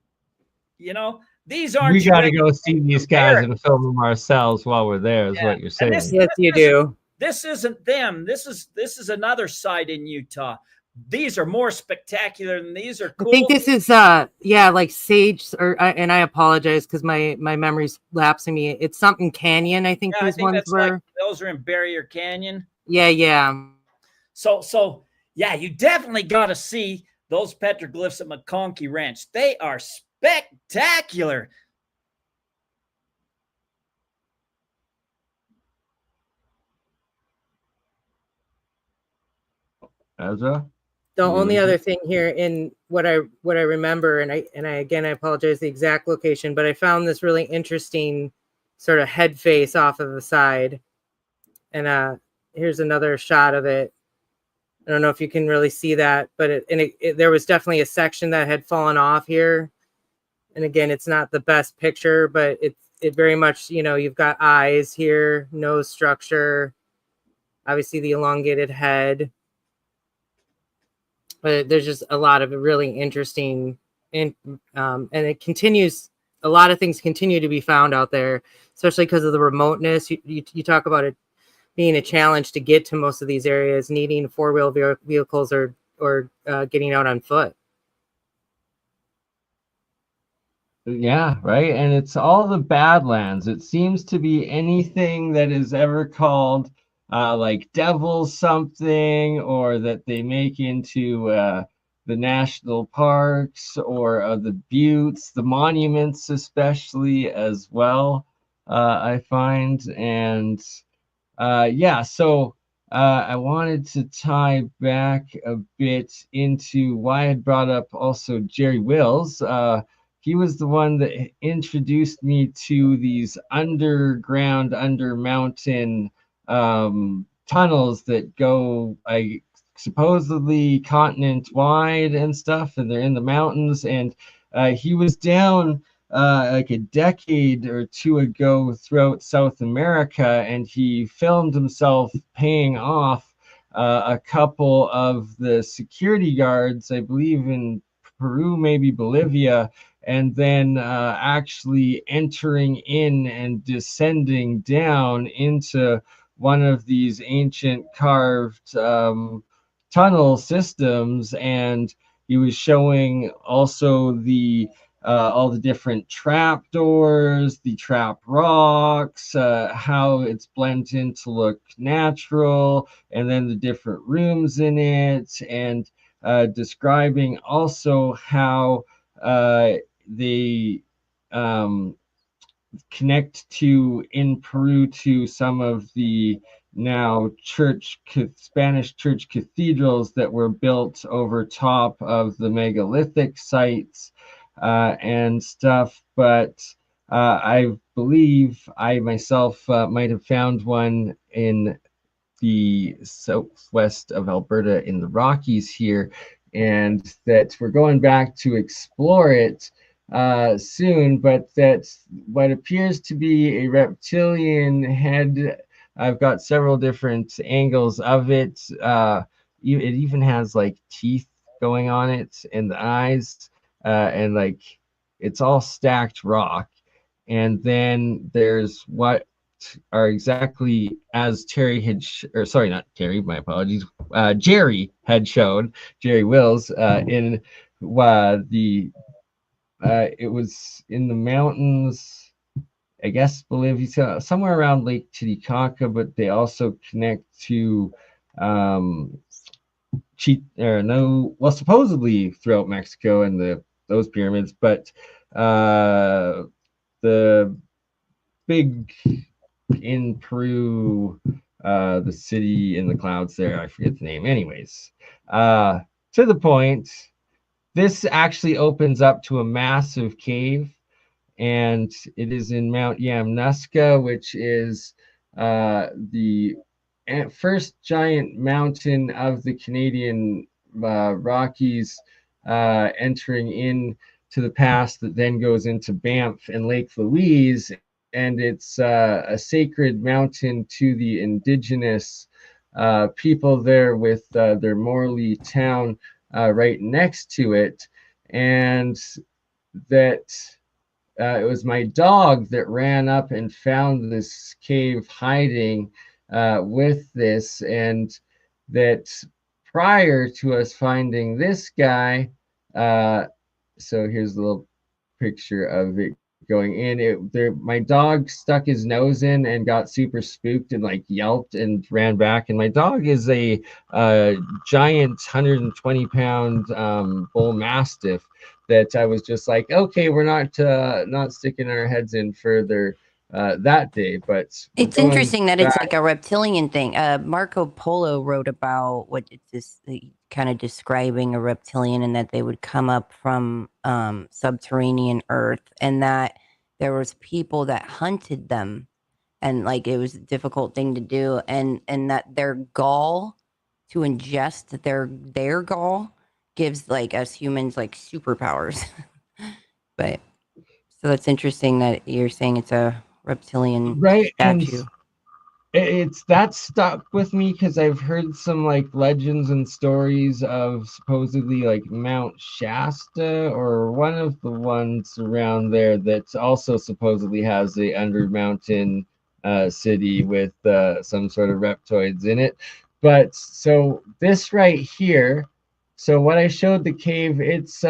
these aren't. We got to go see these guys and film them ourselves while we're there, is what you're saying. Yes, you do. This isn't them. This is another site in Utah. These are more spectacular than these are cool. I think this is like Sage, and I apologize because my memory's lapsing me. It's something Canyon. I think these ones were. Like, those are in Barrier Canyon. Yeah. So yeah, you definitely got to see those petroglyphs at McConkey Ranch. They are spectacular. Ezra? The only other thing here in what I remember, and I again I apologize the exact location, but I found this really interesting sort of head face off of the side. And here's another shot of it. I don't know if you can really see that, but there was definitely a section that had fallen off here. And again, it's not the best picture, but it very much, you've got eyes here, nose structure, obviously the elongated head. But there's just a lot of really interesting, and it continues. A lot of things continue to be found out there, especially because of the remoteness. You talk about it being a challenge to get to most of these areas, needing four-wheel vehicles or getting out on foot. Yeah, right. And it's all the Badlands. It seems to be anything that is ever called like devil something, or that they make into the national parks, or the buttes, the monuments especially as well, I find. And yeah, so I wanted to tie back a bit into why I had brought up also Jerry Wills. He was the one that introduced me to these underground, under mountain tunnels that go supposedly continent wide and stuff, and they're in the mountains. And he was down like a decade or two ago throughout South America, and he filmed himself paying off a couple of the security guards, I believe in Peru, maybe Bolivia, and then actually entering in and descending down into one of these ancient carved tunnel systems. And he was showing also the all the different trap doors, the trap rocks, how it's blended in to look natural, and then the different rooms in it, and describing also how they connect to, in Peru, to some of the now Spanish church cathedrals that were built over top of the megalithic sites and stuff. But I believe I myself might have found one in the southwest of Alberta in the Rockies here, and that we're going back to explore it soon. But that's what appears to be a reptilian head. I've got several different angles of it. It even has like teeth going on it, and the eyes, and like it's all stacked rock. And then there's what are exactly as Terry had, or sorry, not Terry, my apologies. Jerry had shown, Jerry Wills, in the it was in the mountains, I guess Bolivia, somewhere around Lake Titicaca, but they also connect to supposedly throughout Mexico and those pyramids, but the big in Peru, the city in the clouds there, I forget the name. Anyways, to the point, this actually opens up to a massive cave, and it is in Mount Yamnuska, which is the first giant mountain of the Canadian Rockies, entering in to the pass that then goes into Banff and Lake Louise, and it's a sacred mountain to the indigenous people there, with their Morley town right next to it. And that it was my dog that ran up and found this cave hiding with this, and that prior to us finding this guy, uh, so here's a little picture of it going in. My dog stuck his nose in and got super spooked and like yelped and ran back. And my dog is a giant 120-pound bull mastiff that I was just like, okay, we're not sticking our heads in further that day. But It's going interesting that it's back, like a reptilian thing. Marco Polo wrote about what it's this kind of describing a reptilian, and that they would come up from subterranean Earth, and that there was people that hunted them, and like it was a difficult thing to do, and that their gall, to ingest their gall, gives like us humans like superpowers. But so that's interesting that you're saying it's a reptilian right, and statue. it's that stuck with me because I've heard some like legends and stories of supposedly like Mount Shasta, or one of the ones around there, that also supposedly has a under mountain city with some sort of reptoids in it. But so this right here, so what I showed the cave, it's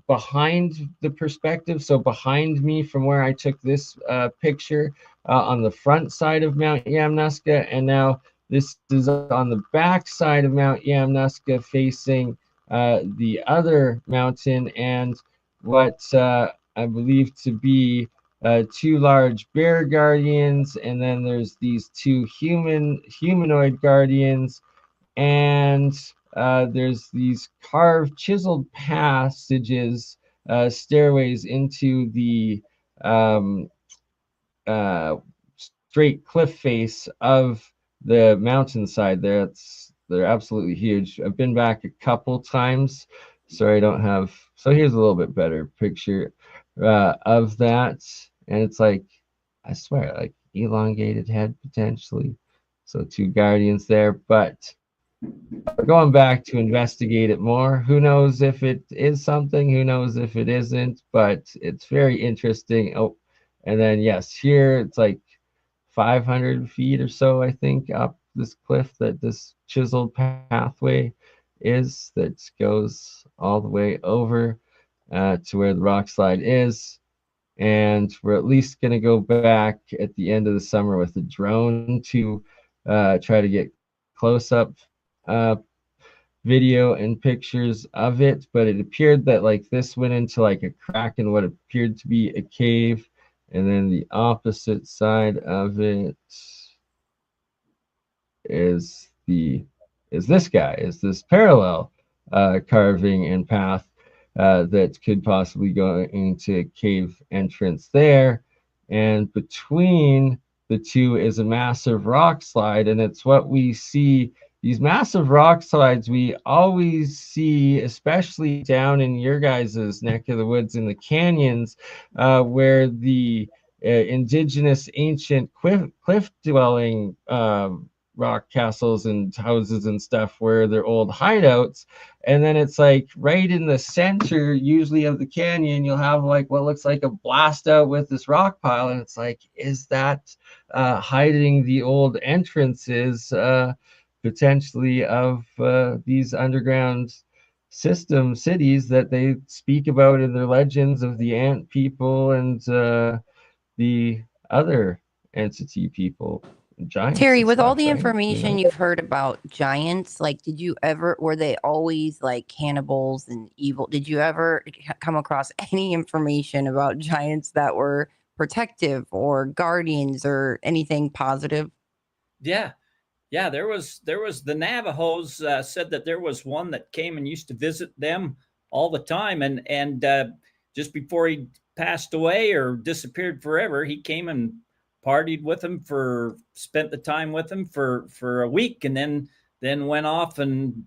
behind the perspective, so behind me from where I took this picture, on the front side of Mount Yamnuska, and now this is on the back side of Mount Yamnuska, facing the other mountain, and what I believe to be two large bear guardians, and then there's these two humanoid guardians, and there's these carved, chiseled passages, stairways into the um, uh, straight cliff face of the mountainside there. They're absolutely huge. I've been back a couple times. Sorry, I don't have. So here's a little bit better picture of that, and it's like, I swear, like elongated head potentially. So two guardians there, but we're going back to investigate it more. Who knows if it is something? Who knows if it isn't? But it's very interesting. Oh, and then yes, here it's like 500 feet or so, I think, up this cliff that this chiseled pathway is, that goes all the way over to where the rock slide is. And we're at least going to go back at the end of the summer with a drone to try to get close up uh, video and pictures of it. But it appeared that like this went into like a crack in what appeared to be a cave, and then the opposite side of it is this parallel carving and path that could possibly go into a cave entrance there. And between the two is a massive rock slide, and it's what we see. These massive rock slides we always see, especially down in your guys' neck of the woods in the canyons, where the indigenous ancient cliff dwelling rock castles and houses and stuff where they're old hideouts. And then it's like right in the center, usually, of the canyon, you'll have like what looks like a blast out with this rock pile. And it's like, is that hiding the old entrances potentially of these underground system cities that they speak about in their legends of the ant people and the other entity people, giants Terry, and with all stuff, the right? You information know? you've heard about giants, like, were they always like cannibals and evil? Did you ever come across any information about giants that were protective or guardians or anything positive? Yeah. Yeah, there was the Navajos said that there was one that came and used to visit them all the time, and just before he passed away or disappeared forever, he came and partied with him spent the time with him for a week, and then went off and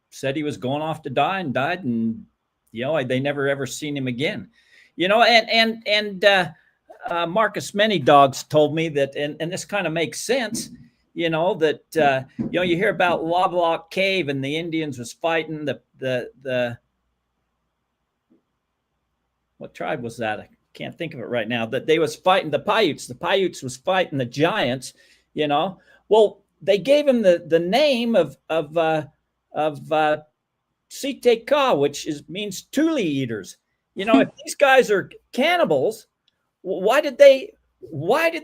said he was going off to die, and died. And they never ever seen him again. Marcus Many Dogs told me that, and this kind of makes sense. That you hear about Lovelock Cave, and the Indians was fighting the what tribe was that? I can't think of it right now. That they was fighting the Paiutes. The Paiutes was fighting the giants. Well, they gave him the name of Site Ka, which means Tule eaters. If these guys are cannibals, why did the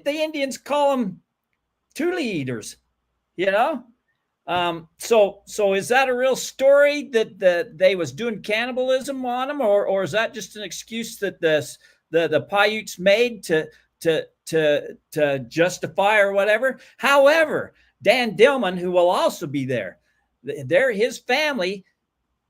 Indians call them Tule eaters? So is that a real story that they was doing cannibalism on them, or is that just an excuse that the Paiutes made to justify or whatever? However, Dan Dillman, who will also be there, his family,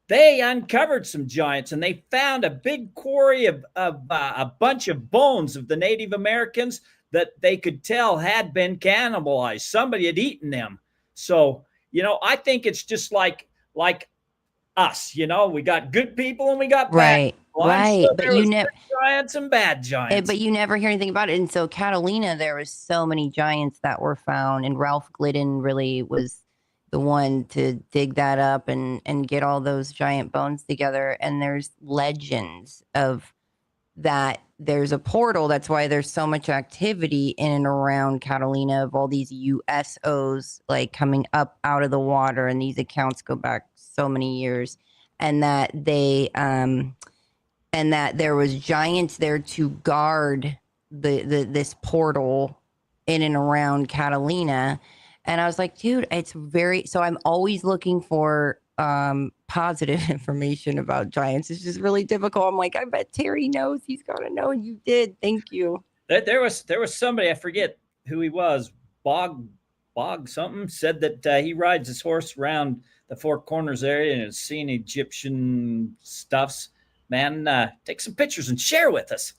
they uncovered some giants, and they found a big quarry of a bunch of bones of the Native Americans that they could tell had been cannibalized. Somebody had eaten them. So, I think it's just like us, we got good people and we got bad people. Right. Sure, but you never giants and bad giants. But you never hear anything about it. And so Catalina, there was so many giants that were found, and Ralph Glidden really was the one to dig that up and get all those giant bones together. And there's legends of that. There's a portal. That's why there's so much activity in and around Catalina of all these USOs like coming up out of the water. And these accounts go back so many years, and that and that there was giants there to guard this portal in and around Catalina. And I was like, dude, so I'm always looking for positive information about giants. It's just really difficult. I'm like, I bet Terry knows. He's got to know. You did. Thank you. There was somebody, I forget who he was, Bog something, said that he rides his horse around the Four Corners area and has seen Egyptian stuffs. Man, take some pictures and share with us.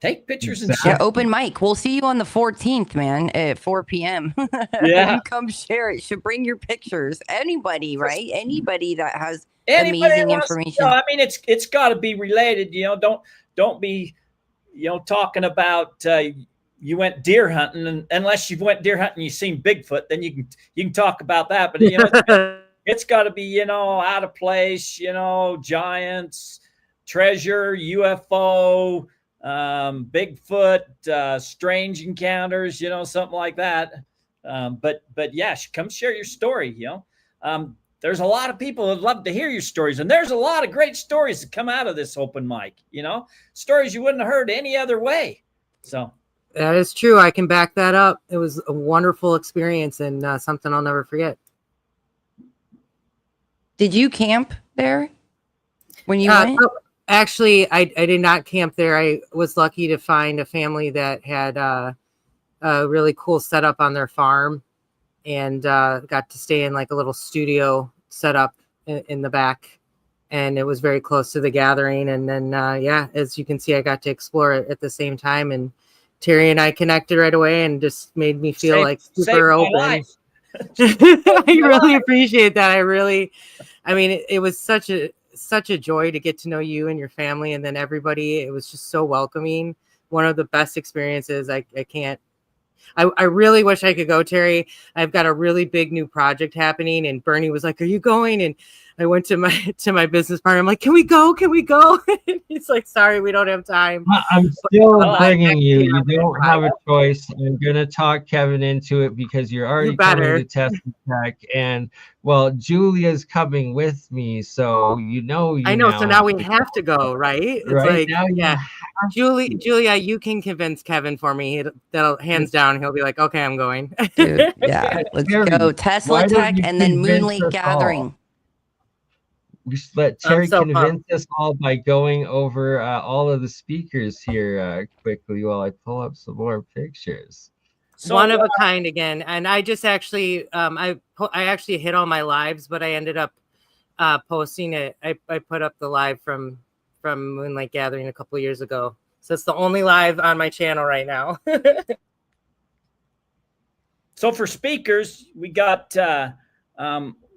Take pictures and share. Yeah, open mic. We'll see you on the 14th, man, at 4 p.m. Yeah. You come share it. Should bring your pictures. Anybody, right? Anybody that has amazing information. I mean, it's got to be related. Don't be, talking about you went deer hunting, and unless you've went deer hunting, you've seen Bigfoot, then you can talk about that. But it's got to be out of place. Giants, treasure, UFO. Bigfoot, strange encounters, something like that. But yeah, come share your story. There's a lot of people that love to hear your stories, and there's a lot of great stories that come out of this open mic. Stories you wouldn't have heard any other way. So that is true. I can back that up. It was a wonderful experience, and something I'll never forget. Did you camp there when you went? Actually, I did not camp there. I was lucky to find a family that had a really cool setup on their farm, and got to stay in like a little studio setup in the back. And it was very close to the gathering. And then, as you can see, I got to explore it at the same time. And Terry and I connected right away, and just made me feel super open. I really appreciate that. I mean, it was such a joy to get to know you and your family, and then everybody. It was just so welcoming. One of the best experiences. I really wish I could go, Terry. I've got a really big new project happening, and Bernie was like, "Are you going?" And I went to my business partner. I'm like, "Can we go? Can we go?" He's like, "Sorry, we don't have time." I'm still bringing you. You don't have a choice. I'm gonna talk Kevin into it because you're already coming to test the tech, and well, Julia's coming with me, so I know. So now we have to go, right? It's right now, yeah. Julia, you can convince Kevin for me. That'll hands down. He'll be like, "Okay, I'm going." Dude, yeah, let's go. Tesla Tech and then Moonlight Gathering. Just let Terry convince us all by going over all of the speakers here quickly while I pull up some more pictures. So, one of a kind again, and I just actually I actually hit all my lives, but I ended up posting it. I put up the live from from Moonlight Gathering a couple of years ago. So it's the only live on my channel right now. So for speakers, we got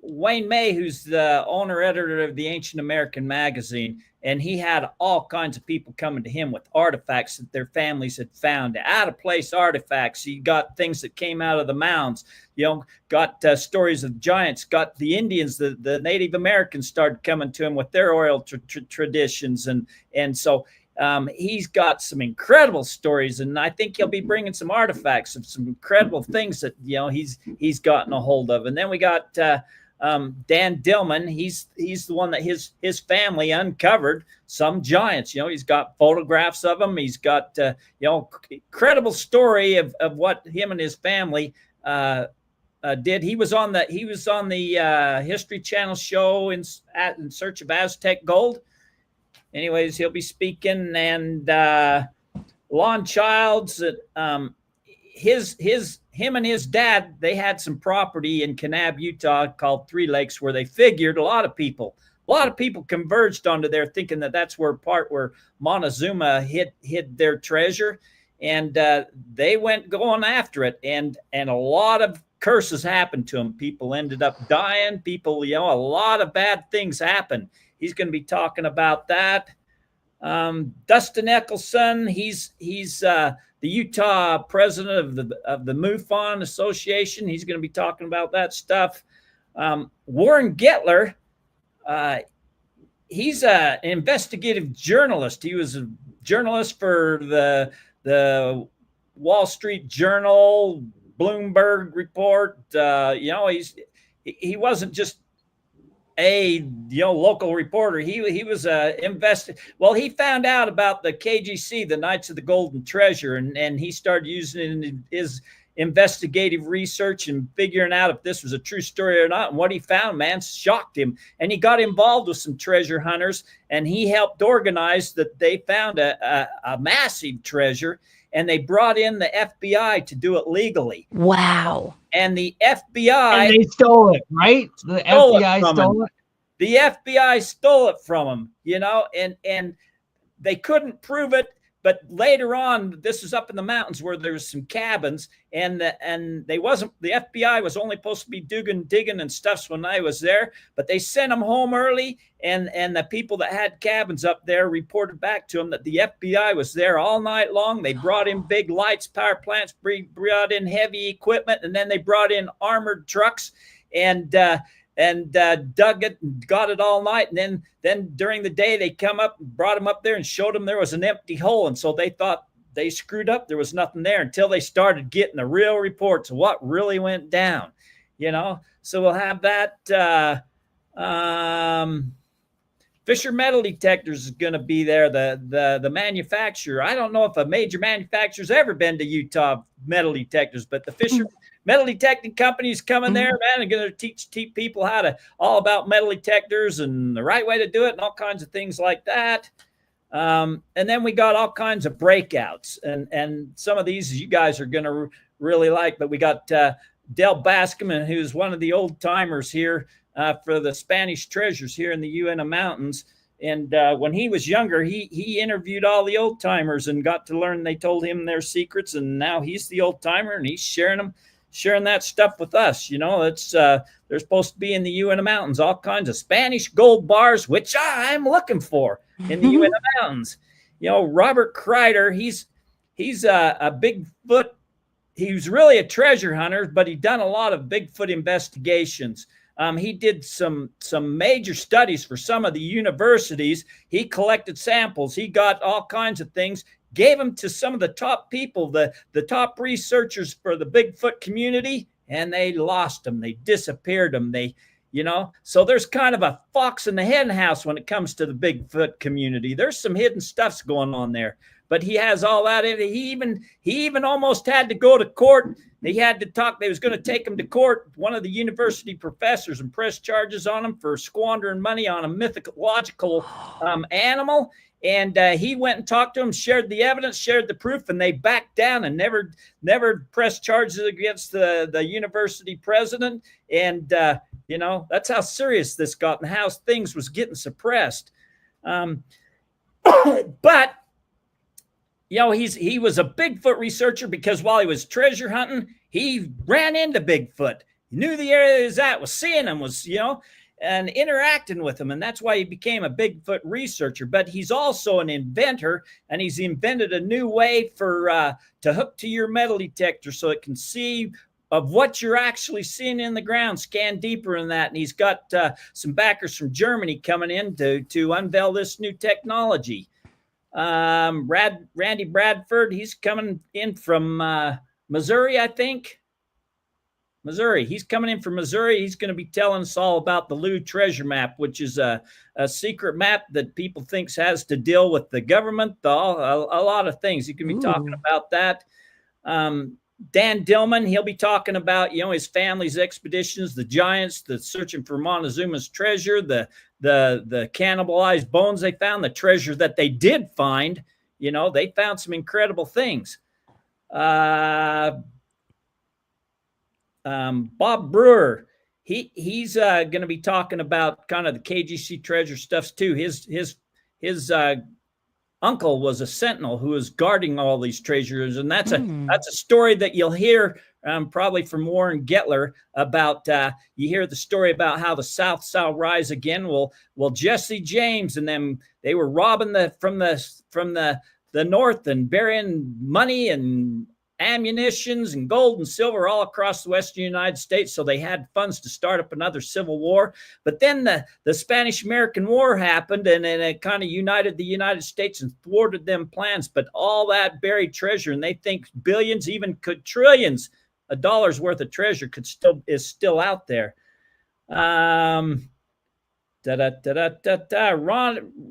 Wayne May, who's the owner editor of the Ancient American magazine, and he had all kinds of people coming to him with artifacts that their families had found, out of place artifacts. He got things that came out of the mounds, got stories of giants, got the Indians, the Native Americans started coming to him with their oral traditions. And so he's got some incredible stories, and I think he'll be bringing some artifacts of some incredible things that he's gotten a hold of. And then we got Dan Dillman. He's the one that his family uncovered some giants. He's got photographs of them. He's got incredible story of what him and his family did. He was on the History Channel show in Search of Aztec Gold. Anyways, he'll be speaking. And Lon Childs, him and his dad, they had some property in Kanab, Utah called Three Lakes, where they figured a lot of people converged onto there thinking that that's where Montezuma hid their treasure. And they went going after it. And a lot of curses happened to them. People ended up dying. A lot of bad things happened. He's going to be talking about that. Dustin Eccleston, he's the Utah president of the MUFON Association. He's going to be talking about that stuff. Warren Gettler, he's an investigative journalist. He was a journalist for the Wall Street Journal, Bloomberg Report. He wasn't just a local reporter. He was he found out about the KGC, the Knights of the Golden Treasure, and he started using it in his investigative research and figuring out if this was a true story or not. And what he found, man, shocked him. And he got involved with some treasure hunters, and he helped organize that. They found a massive treasure, and they brought in the FBI to do it legally. Wow. And the FBI... And they stole it, right? The FBI stole it? The FBI stole it from them, and they couldn't prove it. But later on, this is up in the mountains where there's some cabins, and the FBI was only supposed to be digging and stuff when I was there, but they sent them home early, and the people that had cabins up there reported back to them that the FBI was there all night long. They brought in big lights, power plants, brought in heavy equipment, and then they brought in armored trucks and dug it and got it all night. And then during the day, they brought them up there and showed them there was an empty hole. And so they thought they screwed up. There was nothing there until they started getting the real reports of what really went down, So we'll have that. Fisher Metal Detectors is going to be there. The manufacturer. I don't know if a major manufacturer's ever been to Utah metal detectors, but the Fisher Metal Detecting Company is coming there, man. They're going to teach people all about metal detectors and the right way to do it and all kinds of things like that. And then we got all kinds of breakouts, and some of these you guys are going to really like. But we got Del Bascom, who's one of the old timers here for the Spanish treasures here in the Uinta Mountains. And when he was younger, he interviewed all the old timers and got to learn. They told him their secrets, and now he's the old timer, and he's sharing that stuff with us. It's they're supposed to be in the Uinta Mountains, all kinds of Spanish gold bars, which I'm looking for in the Uinta Mountains. Robert Kreider, he's a Bigfoot. He was really a treasure hunter, but he done a lot of Bigfoot investigations. He did some major studies for some of the universities. He collected samples. He got all kinds of things, gave them to some of the top people, the top researchers for the Bigfoot community, and they lost them. They disappeared them. So there's kind of a fox in the hen house when it comes to the Bigfoot community. There's some hidden stuffs going on there, but he has all that. He even almost had to go to court. They had to talk. They was going to take him to court, one of the university professors, and press charges on him for squandering money on a mythological animal. And he went and talked to him, shared the evidence, shared the proof, and they backed down and never pressed charges against the university president. And, that's how serious this got and how things was getting suppressed. But he was a Bigfoot researcher because while he was treasure hunting, he ran into Bigfoot. He knew the area he was at, was seeing him, and interacting with him. And that's why he became a Bigfoot researcher. But he's also an inventor, and he's invented a new way to hook to your metal detector so it can see of what you're actually seeing in the ground, scan deeper in that. And he's got some backers from Germany coming in to unveil this new technology. Randy Bradford, he's coming in from Missouri, I think. Missouri. He's coming in from Missouri. He's going to be telling us all about the Lou Treasure Map, which is a secret map that people think has to deal with the government, a lot of things. He can be talking about that. Dan Dillman, he'll be talking about, his family's expeditions, the giants, the searching for Montezuma's treasure, the cannibalized bones they found, the treasure that they did find. They found some incredible things. Bob Brewer, he's going to be talking about kind of the KGC treasure stuff too. His uncle was a sentinel who was guarding all these treasures, and that's a story that you'll hear probably from Warren Getler about. You hear the story about how the South shall rise again. Well, Jesse James and them, they were robbing from the North and burying money and ammunitions and gold and silver all across the western United States, so they had funds to start up another civil war. But then the Spanish-American War happened, and it kind of united the United States and thwarted them plans. But all that buried treasure, and they think billions, even trillions of dollars worth of treasure is still out there. Ron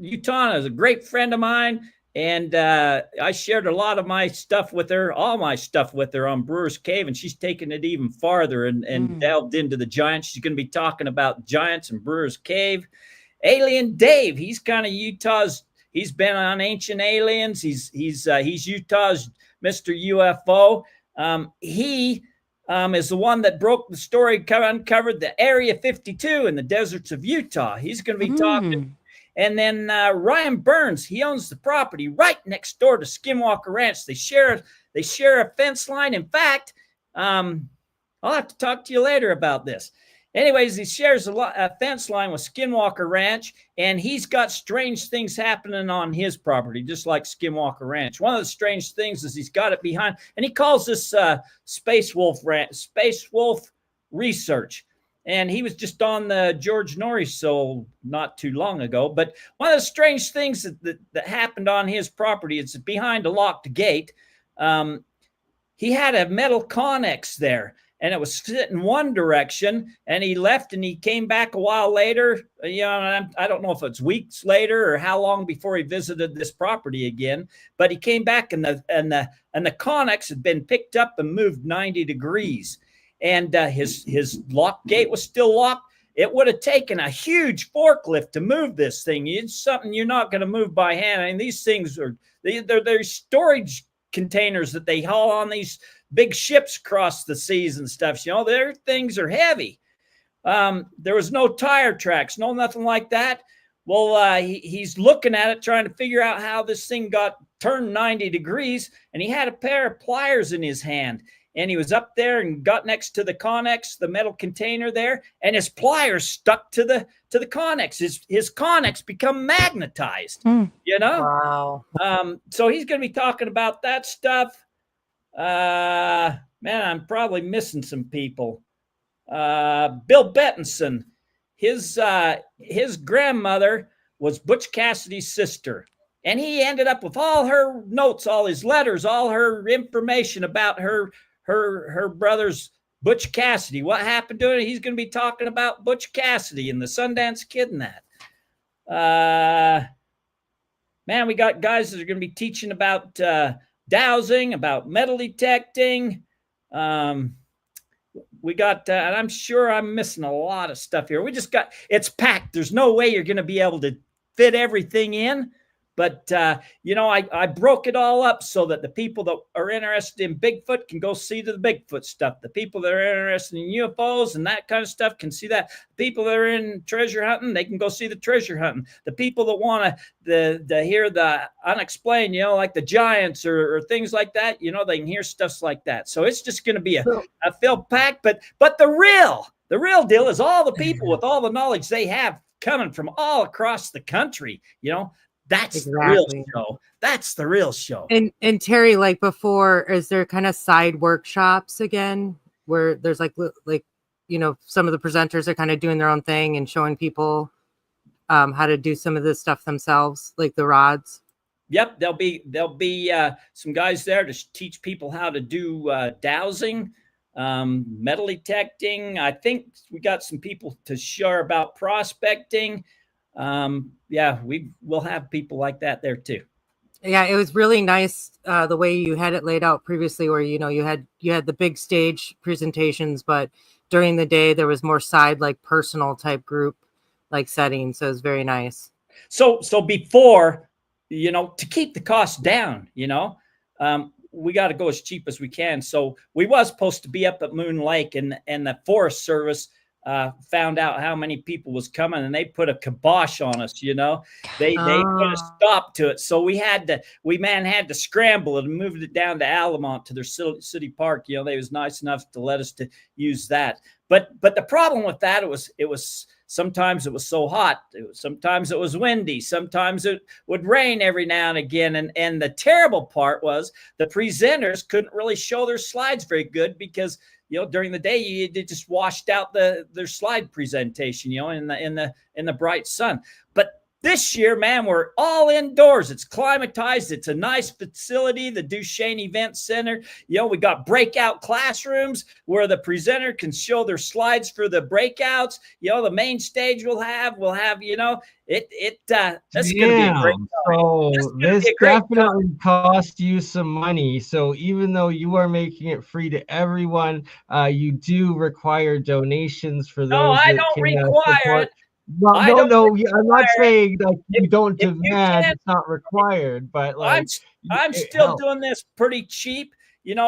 Utah is a great friend of mine. And I shared a lot of my stuff with her, all my stuff with her on Brewer's Cave, and she's taken it even farther and delved into the giants. She's going to be talking about giants and Brewer's Cave. Alien Dave, he's kind of Utah's. He's been on Ancient Aliens. He's Utah's Mr. UFO. He is the one that broke the story, uncovered the Area 52 in the deserts of Utah. He's going to be talking. And then Ryan Burns, he owns the property right next door to Skinwalker Ranch. They share a fence line. In fact, I'll have to talk to you later about this. Anyways, he shares a fence line with Skinwalker Ranch, and he's got strange things happening on his property, just like Skinwalker Ranch. One of the strange things is he's got it behind, and he calls this Space Wolf Research. And he was just on the George Norris show not too long ago. But one of the strange things that happened on his property, it's behind a locked gate. He had a metal connex there, and it was sitting one direction, and he left and he came back a while later. I don't know if it's weeks later or how long before he visited this property again, but he came back and the connex had been picked up and moved 90 degrees. And his lock gate was still locked. It would have taken a huge forklift to move this thing. It's something you're not going to move by hand. I mean, these things they're storage containers that they haul on these big ships across the seas and stuff. Their things are heavy. There was no tire tracks, no nothing like that. Well, he's looking at it, trying to figure out how this thing got turned 90 degrees, and he had a pair of pliers in his hand. And he was up there and got next to the connex, the metal container there, and his pliers stuck to the connex. His connex become magnetized. Wow. So he's going to be talking about that stuff. Man, I'm probably missing some people. Bill Bettinson, his grandmother was Butch Cassidy's sister. And he ended up with all her notes, all his letters, all her information about her brother's Butch Cassidy. What happened to it? He's going to be talking about Butch Cassidy and the Sundance Kid and that. Man, we got guys that are going to be teaching about dowsing, about metal detecting. We got, and I'm sure I'm missing a lot of stuff here. It's packed. There's no way you're going to be able to fit everything in. But, I broke it all up so that the people that are interested in Bigfoot can go see the Bigfoot stuff. The people that are interested in UFOs and that kind of stuff can see that. The people that are in treasure hunting, they can go see the treasure hunting. The people that want to hear the unexplained, like the giants or things like that, they can hear stuff like that. So it's just going to be a filled pack. But the real deal is all the people with all the knowledge they have coming from all across the country, That's the real show. That's the real show. And Terry, like before, is there kind of side workshops again where there's like some of the presenters are kind of doing their own thing and showing people how to do some of this stuff themselves, like the rods? Yep, there'll be some guys there to teach people how to do dowsing, metal detecting. I think we got some people to share about prospecting. We'll have people like that there too. Yeah, it was really nice the way you had it laid out previously, where you had the big stage presentations, but during the day there was more side, like personal type group like settings. So it was very nice. So before, to keep the cost down, we got to go as cheap as we can. So we was supposed to be up at Moon Lake, and the Forest Service found out how many people was coming, and they put a kibosh on us. They put a stop to it. So we had to scramble it and moved it down to Alamont to their city park. They was nice enough to let us to use that. But the problem with that, it was sometimes it was so hot. Sometimes it was windy. Sometimes it would rain every now and again. And the terrible part was the presenters couldn't really show their slides very good because during the day, they just washed out their slide presentation, in the bright sun. But this year, man, we're all indoors. It's climatized. It's a nice facility, the Duchesne Event Center. We got breakout classrooms where the presenter can show their slides for the breakouts. The main stage we'll have, that's going to be a great time. So this definitely cost you some money. So even though you are making it free to everyone, you do require donations for those. No, I don't require it. No, I'm not saying like you don't demand. It's not required, but like I'm still doing this pretty cheap,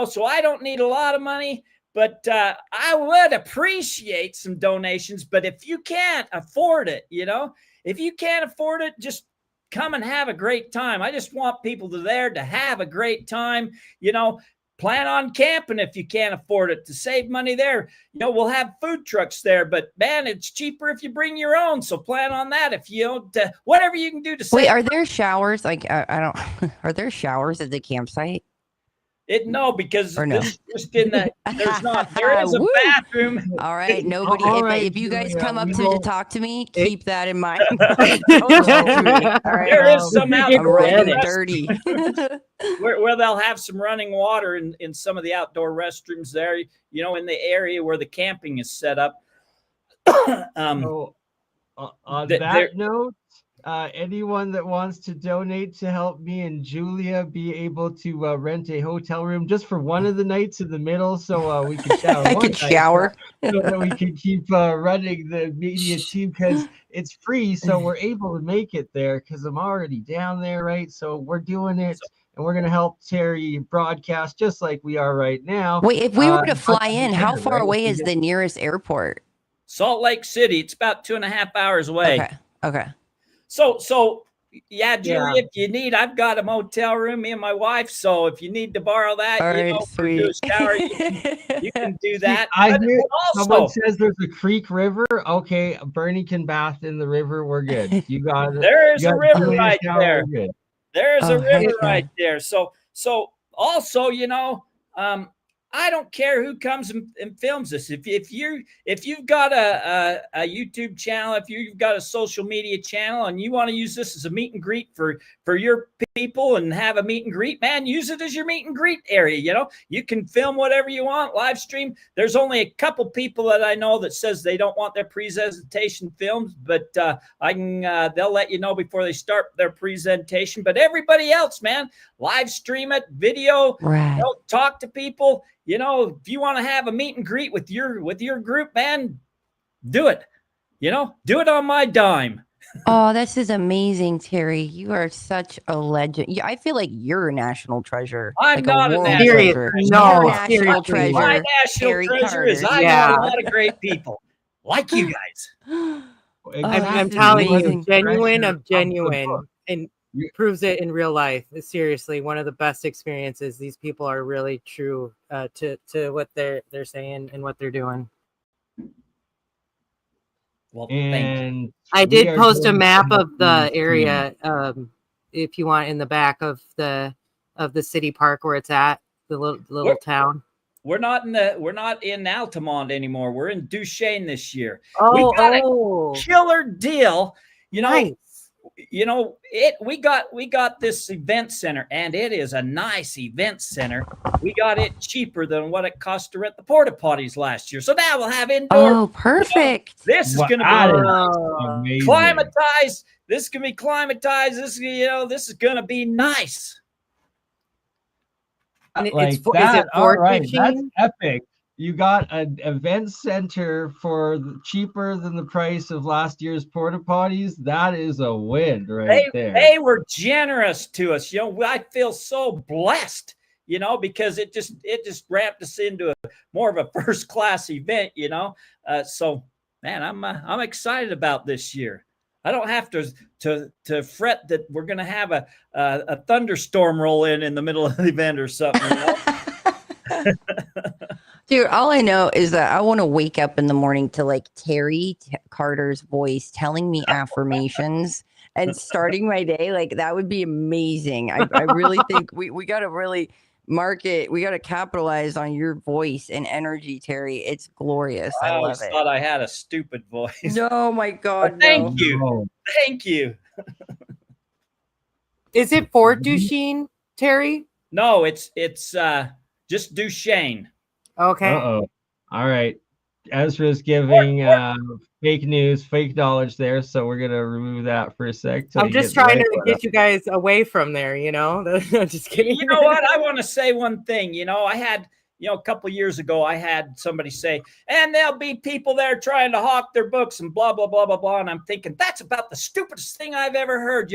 so I don't need a lot of money. But I would appreciate some donations. But if you can't afford it, if you can't afford it, just come and have a great time. I just want people there to have a great time. Plan on camping if you can't afford it, to save money there. We'll have food trucks there, but man, it's cheaper if you bring your own. So plan on that. If you don't, whatever you can do to save. Wait, are there showers? Like, I don't, are there showers at the campsite? No, because this just in the, there's not. There is a bathroom. All right, nobody. If you guys come up to talk to me, keep that in mind. There is some out dirty. where they'll have some running water in some of the outdoor restrooms there. In the area where the camping is set up. On that note, anyone that wants to donate to help me and Julia be able to rent a hotel room just for one of the nights in the middle, so we can shower. I can shower, so that we can keep running the media team, because it's free, so we're able to make it there. Because I'm already down there, right? So we're doing it. And we're going to help Terry broadcast just like we are right now. Wait, if we were to fly in, how far away is the nearest airport? Salt Lake City. It's about 2.5 hours away. Okay. So yeah, Julie, if you need, I've got a motel room, me and my wife. So if you need to borrow that, for do a shower, you can do that. I hear someone says there's a creek river. Okay, Bernie can bath in the river. We're good. You got it. There's a river right there. There's a river right there. So also, I don't care who comes and films this. If you've got a YouTube channel, if you've got a social media channel, and you want to use this as a meet and greet for your people and have a meet and greet, man, use it as your meet and greet area. You can film whatever you want, live stream. There's only a couple people that I know that says they don't want their presentation filmed, but they'll let you know before they start their presentation. But everybody else, man, live stream it, video, talk to people. If you want to have a meet and greet with your group, man, do it. Do it on my dime. Oh, this is amazing, Terry. You are such a legend. I feel like you're a national treasure, I'm like a not a world national Serious. treasure. treasure. You're a No, national seriously. My treasure, national Terry treasure is Carter. I know a Yeah. lot of great people like you guys. Oh, I'm this is Exactly. telling you, amazing. genuine Treasure of of the book. genuine, and You- proves it in real life. It's seriously one of the best experiences. These people are really true to what they're saying and what they're doing. Well, thank you. And I we did are post a going to map help of you the too. area, if you want, in the back of the city park where it's at, the little We're, town. we're not in Altamont anymore. We're in Duchesne this year. We Oh, got a oh, killer deal. You know, nice. we got this event center, and it is a nice event center. We got it cheaper than what it cost to rent the porta potties last year. So now we'll have indoor. Oh, perfect. This is What going to be that is Oh, amazing. climatized. This is going to be climatized. This is going to be nice. and Like is that. it All Fort right, that's Duchesne? epic. You got an event center for cheaper than the price of last year's porta potties. That is a win right there. They were generous to us. I feel so blessed. Because it just wrapped us into a more of a first class event. So man, I'm excited about this year. I don't have to fret that we're going to have a thunderstorm roll in the middle of the event or something. Dude, all I know is that I want to wake up in the morning to like Carter's voice telling me affirmations and starting my day. Like that would be amazing. I really think we got to really market, we got to capitalize on your voice and energy, Terry. It's glorious. I I love always it. thought I had a stupid voice. No, my But God, thank no. you. No. Thank you. Is it Fort Duchesne, Terry? No, it's just Duchesne. Okay. Uh-oh. All right. Ezra's giving fake news, fake knowledge there, so we're gonna remove that for a sec till I'm you just get the trying right to one up. get you guys away from there, I'm just kidding. You know what? I want to say one thing. I had, a couple of years ago, I had somebody say, and there'll be people there trying to hawk their books and blah, blah, blah, blah, blah. And I'm thinking, that's about the stupidest thing I've ever heard,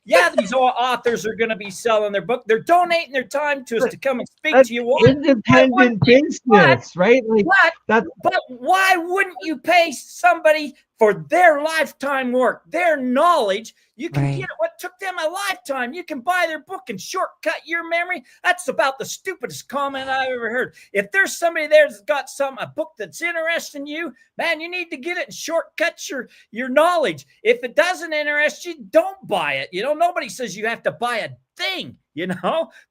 Yeah, these authors are going to be selling their book. They're donating their time to us to come and speak That's to you. independent business, right? Like But that's but why wouldn't you pay somebody for their lifetime work, their knowledge? You can Right. get what took them a lifetime. You can buy their book and shortcut your memory. That's about the stupidest comment I've ever heard. If there's somebody there that's got a book that's interesting you, man, you need to get it and shortcut your knowledge. If it doesn't interest you, don't buy it. Nobody says you have to buy a thing,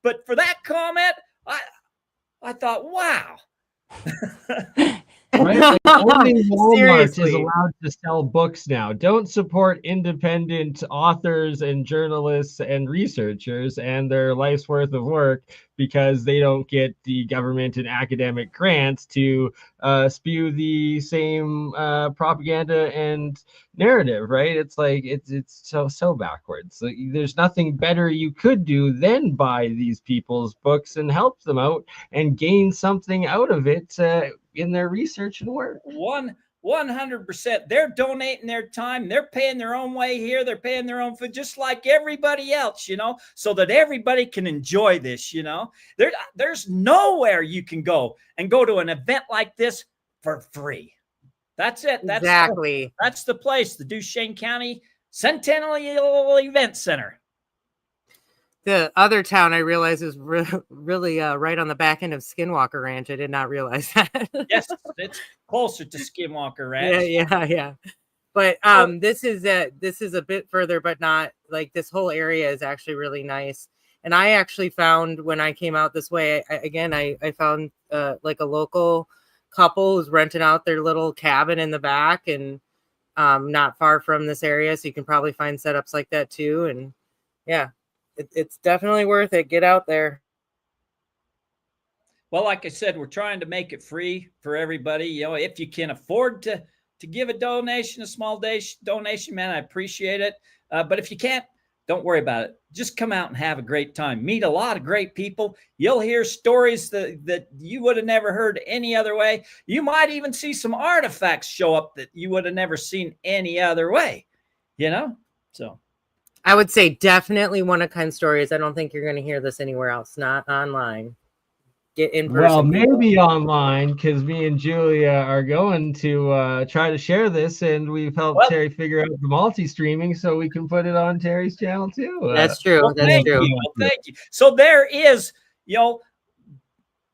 But for that comment, I thought, wow. right. Like only Walmart is Seriously. allowed to sell books now. Don't support independent authors and journalists and researchers and their life's worth of work because they don't get the government and academic grants to spew the same propaganda and narrative, right? It's like it's so backwards. Like, there's nothing better you could do than buy these people's books and help them out and gain something out of it in their research and work. 100%. They're donating their time. They're paying their own way here. They're paying their own food, just like everybody else, so that everybody can enjoy this. There's nowhere you can go to an event like this for free. That's it. Exactly. That's the place, the Duchesne County Centennial Event Center. The other town I realized is really right on the back end of Skinwalker Ranch. I did not realize that. Yes, it's closer to Skinwalker Ranch. Yeah. But this is a bit further, but not like this whole area is actually really nice. And I actually found when I came out this way, I found like a local couple who's renting out their little cabin in the back and not far from this area. So you can probably find setups like that too. And yeah, it's definitely worth it. Get out there. Well, like I said, we're trying to make it free for everybody. If you can afford to give a donation, a small donation, man, I appreciate it. But if you can't, don't worry about it. Just come out and have a great time. Meet a lot of great people. You'll hear stories that you would have never heard any other way. You might even see some artifacts show up that you would have never seen any other way. you know? So I would say definitely one of kind stories. I don't think you're going to hear this anywhere else, not online. Get in Well, person, people. maybe online, because me and Julia are going to try to share this, and we've helped well, Terry figure out the multi-streaming so we can put it on Terry's channel too. That's true. well, That's thank true. you. Well, thank you. So there is, you know,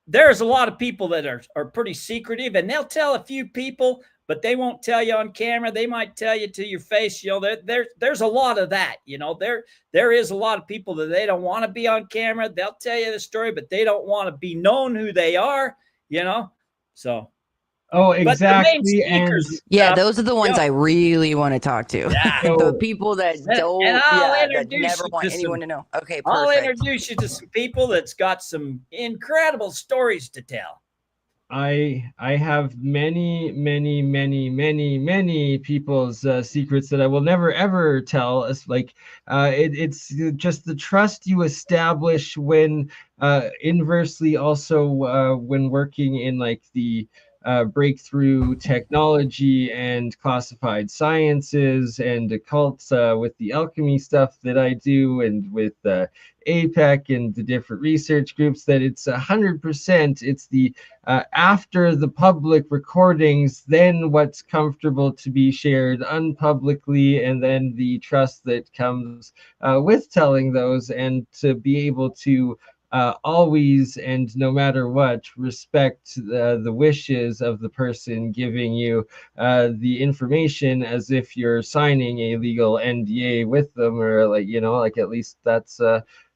there's a lot of people that are pretty secretive, and they'll tell a few people, but they won't tell you on camera. They might tell you to your face. You know, there's a lot of that. You know, there is a lot of people that they don't want to be on camera. They'll tell you the story, but they don't want to be known who they are. You know, so. Oh, But the main exactly. And speakers, Yeah, those are the ones yeah. I really want to talk to. Yeah. The so people that And don't, I'll that introduce never you want to anyone some. to know. Okay, I'll perfect. introduce you to some people that's got some incredible stories to tell. I have many people's secrets that I will never ever tell. It's like it's just the trust you establish when inversely also when working in like the breakthrough technology and classified sciences and occults with the alchemy stuff that I do, and with APEC and the different research groups, that it's 100%. It's the after the public recordings, then what's comfortable to be shared unpublicly, and then the trust that comes with telling those, and to be able to always and no matter what respect the wishes of the person giving you the information, as if you're signing a legal NDA with them, or like, you know, like at least that's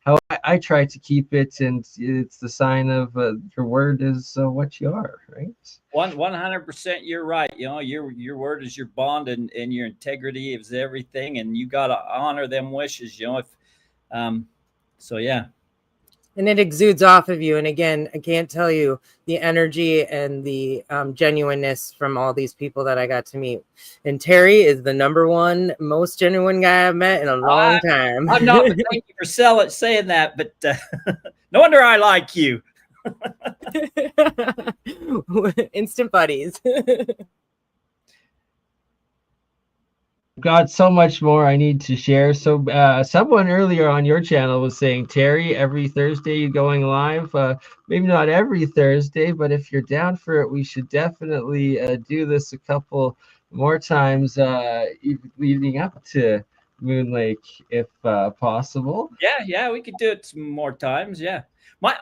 how I try to keep it, and it's the sign of your word is what you are, right? 100%, you're right. You know, your word is your bond, and your integrity is everything, and you got to honor them wishes. You know, if so, yeah. And it exudes off of you. And again, I can't tell you the energy and the genuineness from all these people that I got to meet. And Terry is the #1 most genuine guy I've met in a long time. I'm not. But thank you for saying that. But no wonder I like you. Instant buddies. Got so much more I need to share. So someone earlier on your channel was saying, Terry, every Thursday you going live. Maybe not every Thursday, but if you're down for it, we should definitely do this a couple more times leading up to Moon Lake, if possible. Yeah, we could do it some more times. Yeah, my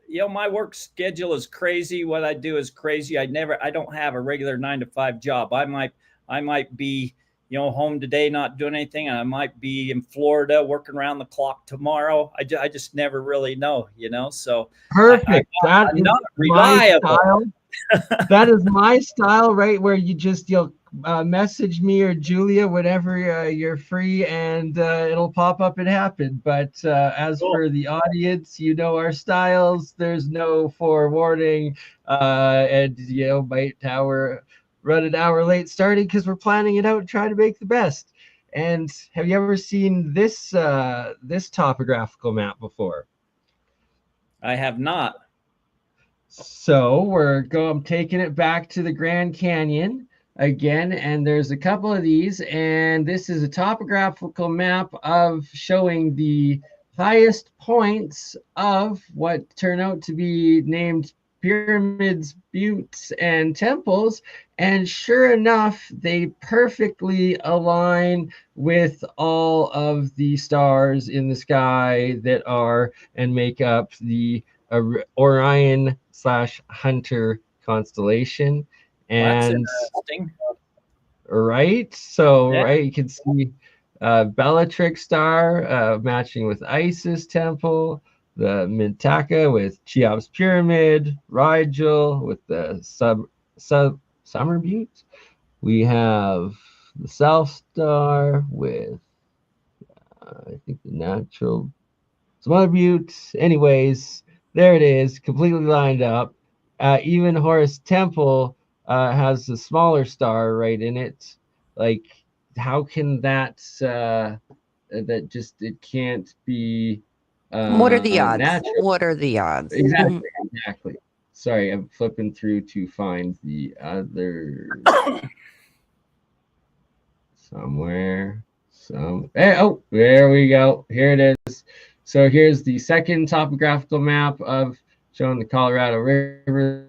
you know, my work schedule is crazy. What I do is crazy. I don't have a regular 9 to 5 job. I might be, you know, home today not doing anything, and I might be in Florida working around the clock tomorrow. I just never really know, you know. So perfect. I'm not reliable. That is my style, right? Where you'll message me or Julia whenever you're free, and it'll pop up and happen. But as for the audience, you know our styles. There's no forewarning, and you know, might run an hour late starting because we're planning it out and trying to make the best. And have you ever seen this this topographical map before? I have not. So I'm taking it back to the Grand Canyon again, and there's a couple of these, and this is a topographical map of showing the highest points of what turn out to be named pyramids, buttes, and temples. And sure enough, they perfectly align with all of the stars in the sky that are and make up the Orion/Hunter constellation. Well, that's And interesting. right, so Yeah. right, you can see Bellatrix star matching with Isis temple, the Mintaka with Cheops pyramid, Rigel with the Summer Butte. We have the South Star with I think the natural some other buttes. Anyways, there it is, completely lined up. Even Horus Temple has a smaller star right in it. Like, how can that just, it can't be What are the odds? natural? What are the odds? Exactly. Sorry, I'm flipping through to find the other somewhere. Oh, there we go. Here it is. So here's the second topographical map of showing the Colorado River.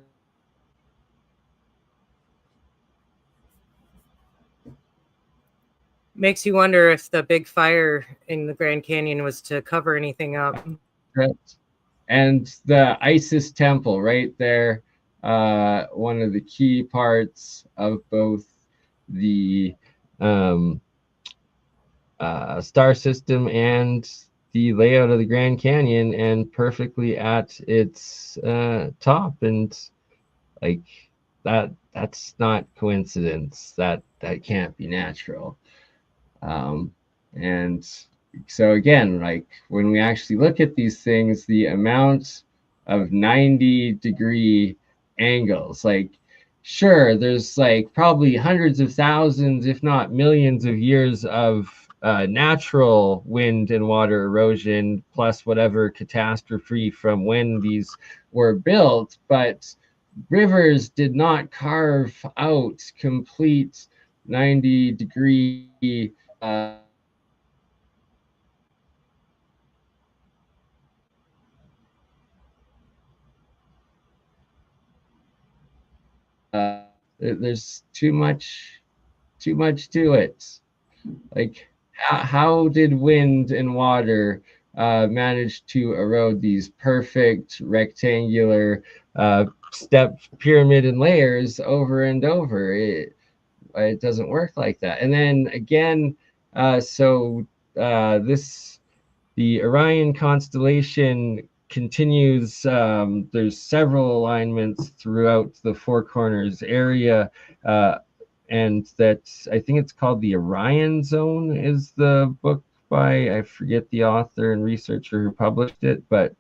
Makes you wonder if the big fire in the Grand Canyon was to cover anything up. And the Isis temple right there, one of the key parts of both the star system and the layout of the Grand Canyon, and perfectly at its top. And like that's not coincidence. That can't be natural. And so again, like when we actually look at these things, the amount of 90-degree angles, like sure, there's like probably hundreds of thousands, if not millions of years of natural wind and water erosion, plus whatever catastrophe from when these were built, but rivers did not carve out complete 90-degree there's too much to it. Like how did wind and water manage to erode these perfect rectangular step pyramid and layers over and over? It doesn't work like that. And then again, the Orion constellation continues. There's several alignments throughout the Four Corners area, and that I think it's called the Orion Zone is the book by, I forget the author and researcher who published it, but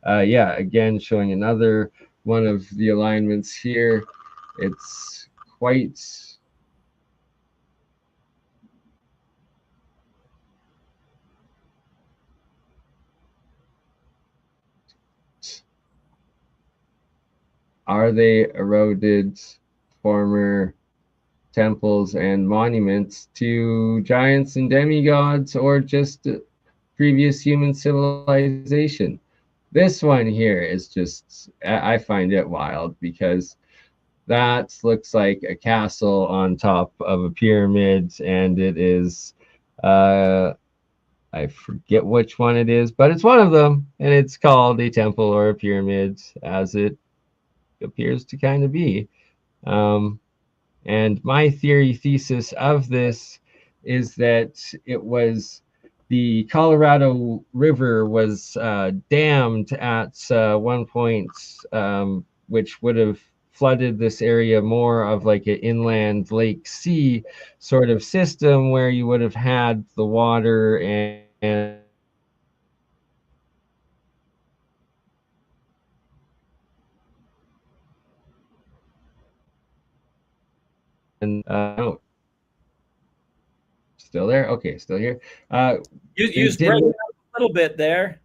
yeah, again, showing another one of the alignments here. It's quite are they eroded former temples and monuments to giants and demigods, or just previous human civilization? This one here is just, I find it wild, because that looks like a castle on top of a pyramid, and it is I forget which one it is, but it's one of them, and it's called a temple or a pyramid, as it appears to kind of be. And my thesis of this is that it was the Colorado River was dammed at one point, which would have flooded this area more of like an inland lake sea sort of system, where you would have had the water and oh, still there? Okay, still here. You was breaking up a little bit there.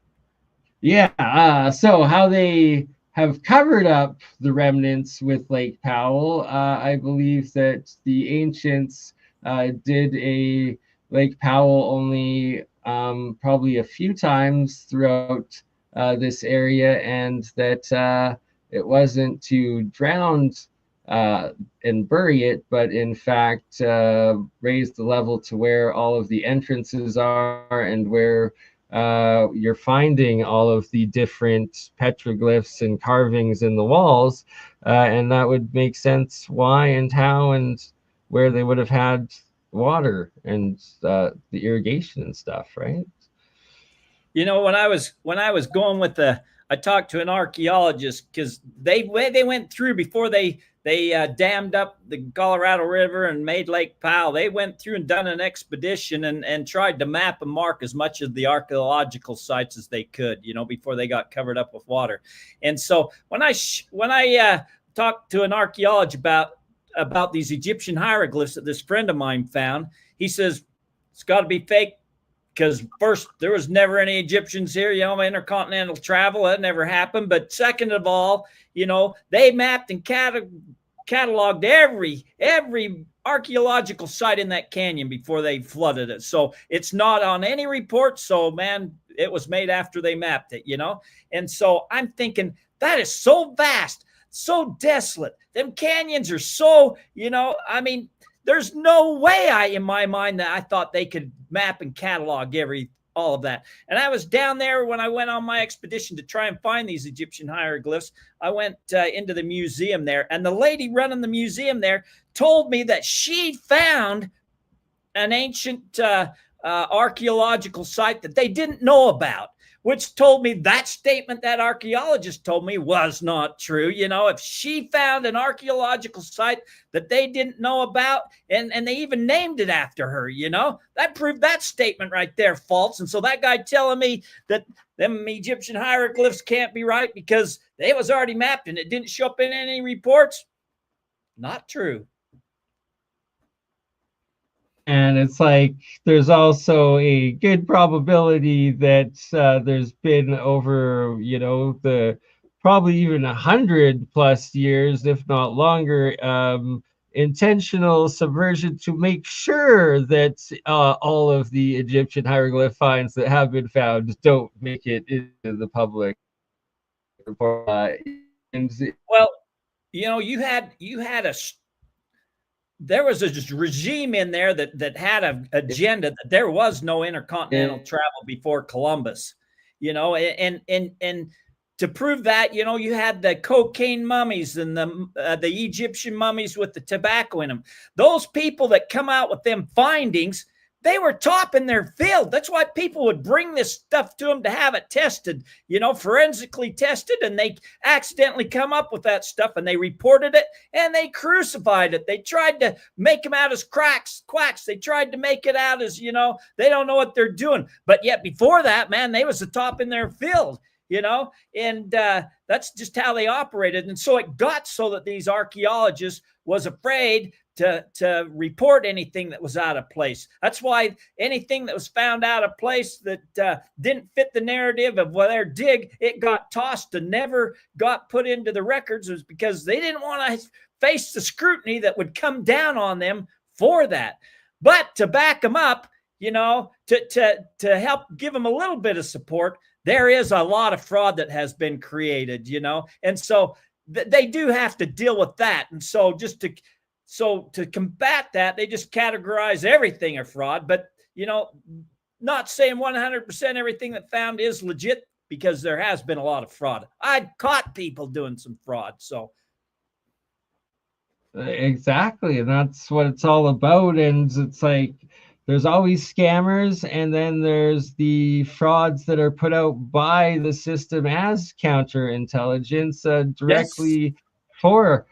Yeah, so how they have covered up the remnants with Lake Powell, I believe that the ancients did a Lake Powell only probably a few times throughout this area, and that it wasn't to drown and bury it, but in fact raise the level to where all of the entrances are, and where you're finding all of the different petroglyphs and carvings in the walls, and that would make sense why and how and where they would have had water and the irrigation and stuff, right? You know, when I was going with I talked to an archaeologist, because they went through before they dammed up the Colorado River and made Lake Powell. They went through and done an expedition and tried to map and mark as much of the archaeological sites as they could, you know, before they got covered up with water. And so when I talked to an archaeologist about these Egyptian hieroglyphs that this friend of mine found, he says it's got to be fake, because first, there was never any Egyptians here, you know, intercontinental travel, that never happened. But second of all, you know, they mapped and cataloged every archaeological site in that canyon before they flooded it. So it's not on any report. So man, it was made after they mapped it, you know? And so I'm thinking that is so vast, so desolate. Them canyons are so, you know, I mean, there's no way in my mind that I thought they could map and catalog all of that. And I was down there when I went on my expedition to try and find these Egyptian hieroglyphs. I went into the museum there, and the lady running the museum there told me that she found an ancient archaeological site that they didn't know about, which told me that statement that archaeologist told me was not true. You know, if she found an archaeological site that they didn't know about, and they even named it after her, you know, that proved that statement right there false. And so that guy telling me that them Egyptian hieroglyphs can't be right because they was already mapped and it didn't show up in any reports, not true. And it's like there's also a good probability that there's been over, you know, the probably even 100+ years, if not longer, intentional subversion to make sure that all of the Egyptian hieroglyph finds that have been found don't make it into the public report. Well, you know, you had there was a regime in there that had an agenda that there was no intercontinental travel before Columbus, you know, and to prove that, you know, you had the cocaine mummies and the Egyptian mummies with the tobacco in them. Those people that come out with them findings, they were top in their field. That's why people would bring this stuff to them to have it tested, you know, forensically tested, and they accidentally come up with that stuff and they reported it and they crucified it. They tried to make them out as quacks. They tried to make it out as, you know, they don't know what they're doing. But yet before that, man, they was the top in their field, you know, and that's just how they operated. And so it got so that these archaeologists was afraid to report anything that was out of place. That's why anything that was found out of place that didn't fit the narrative of their dig, it got tossed and never got put into the records, was because they didn't want to face the scrutiny that would come down on them for that. But to back them up, you know, to help give them a little bit of support, there is a lot of fraud that has been created, you know, and so they do have to deal with that. And so to combat that, they just categorize everything a fraud. But, you know, not saying 100% everything that found is legit, because there has been a lot of fraud. I caught people doing some fraud. So exactly, and that's what it's all about. And it's like there's always scammers, and then there's the frauds that are put out by the system as counterintelligence directly for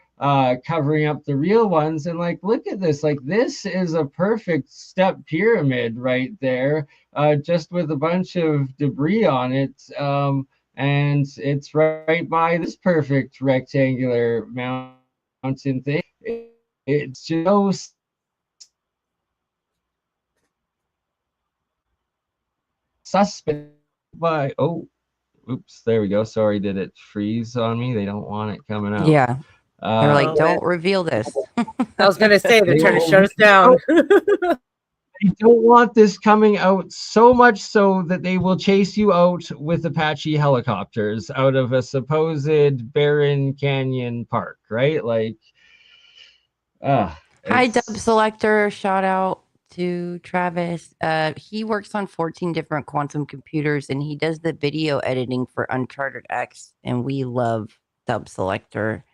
covering up the real ones. And like, look at this, like this is a perfect step pyramid right there, just with a bunch of debris on it, and it's right by this perfect rectangular mountain thing. It's just suspect by oops, there we go. Sorry, did it freeze on me? They don't want it coming out. Yeah. They're like, don't reveal this. I was going to say, they're trying to shut us down. They don't want this coming out, so much so that they will chase you out with Apache helicopters out of a supposed barren canyon park, right? Like, Hi, Dub Selector. Shout out to Travis. He works on 14 different quantum computers, and he does the video editing for Uncharted X. And we love Dub Selector.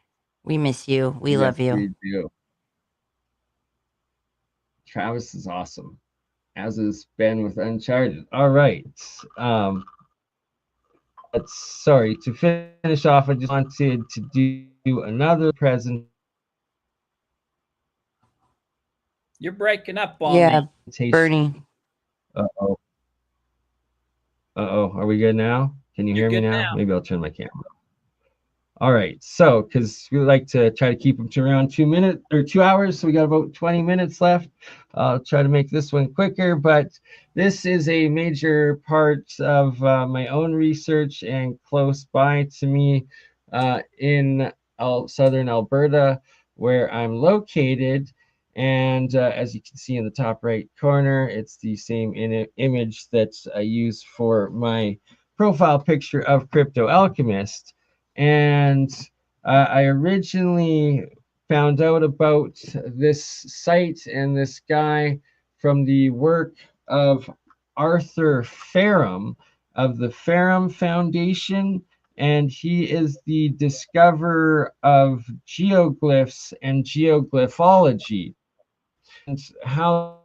We miss you. We love you. We do. Travis is awesome, as is Ben with Uncharted. All right. Sorry, to finish off, I just wanted to do another presentation. You're breaking up on me. Bernie. Uh-oh. Are we good now? Can you hear me now? Maybe I'll turn my camera on. All right, so because we like to try to keep them to around 2 minutes or 2 hours, so we got about 20 minutes left. I'll try to make this one quicker, but this is a major part of my own research and close by to me in southern Alberta. where I'm located. And as you can see in the top right corner, it's the same image that I use for my profile picture of Crypto Alchemist. And I originally found out about this site and this guy from the work of Arthur Ferrum of the Ferrum Foundation, and he is the discoverer of geoglyphs and geoglyphology. And how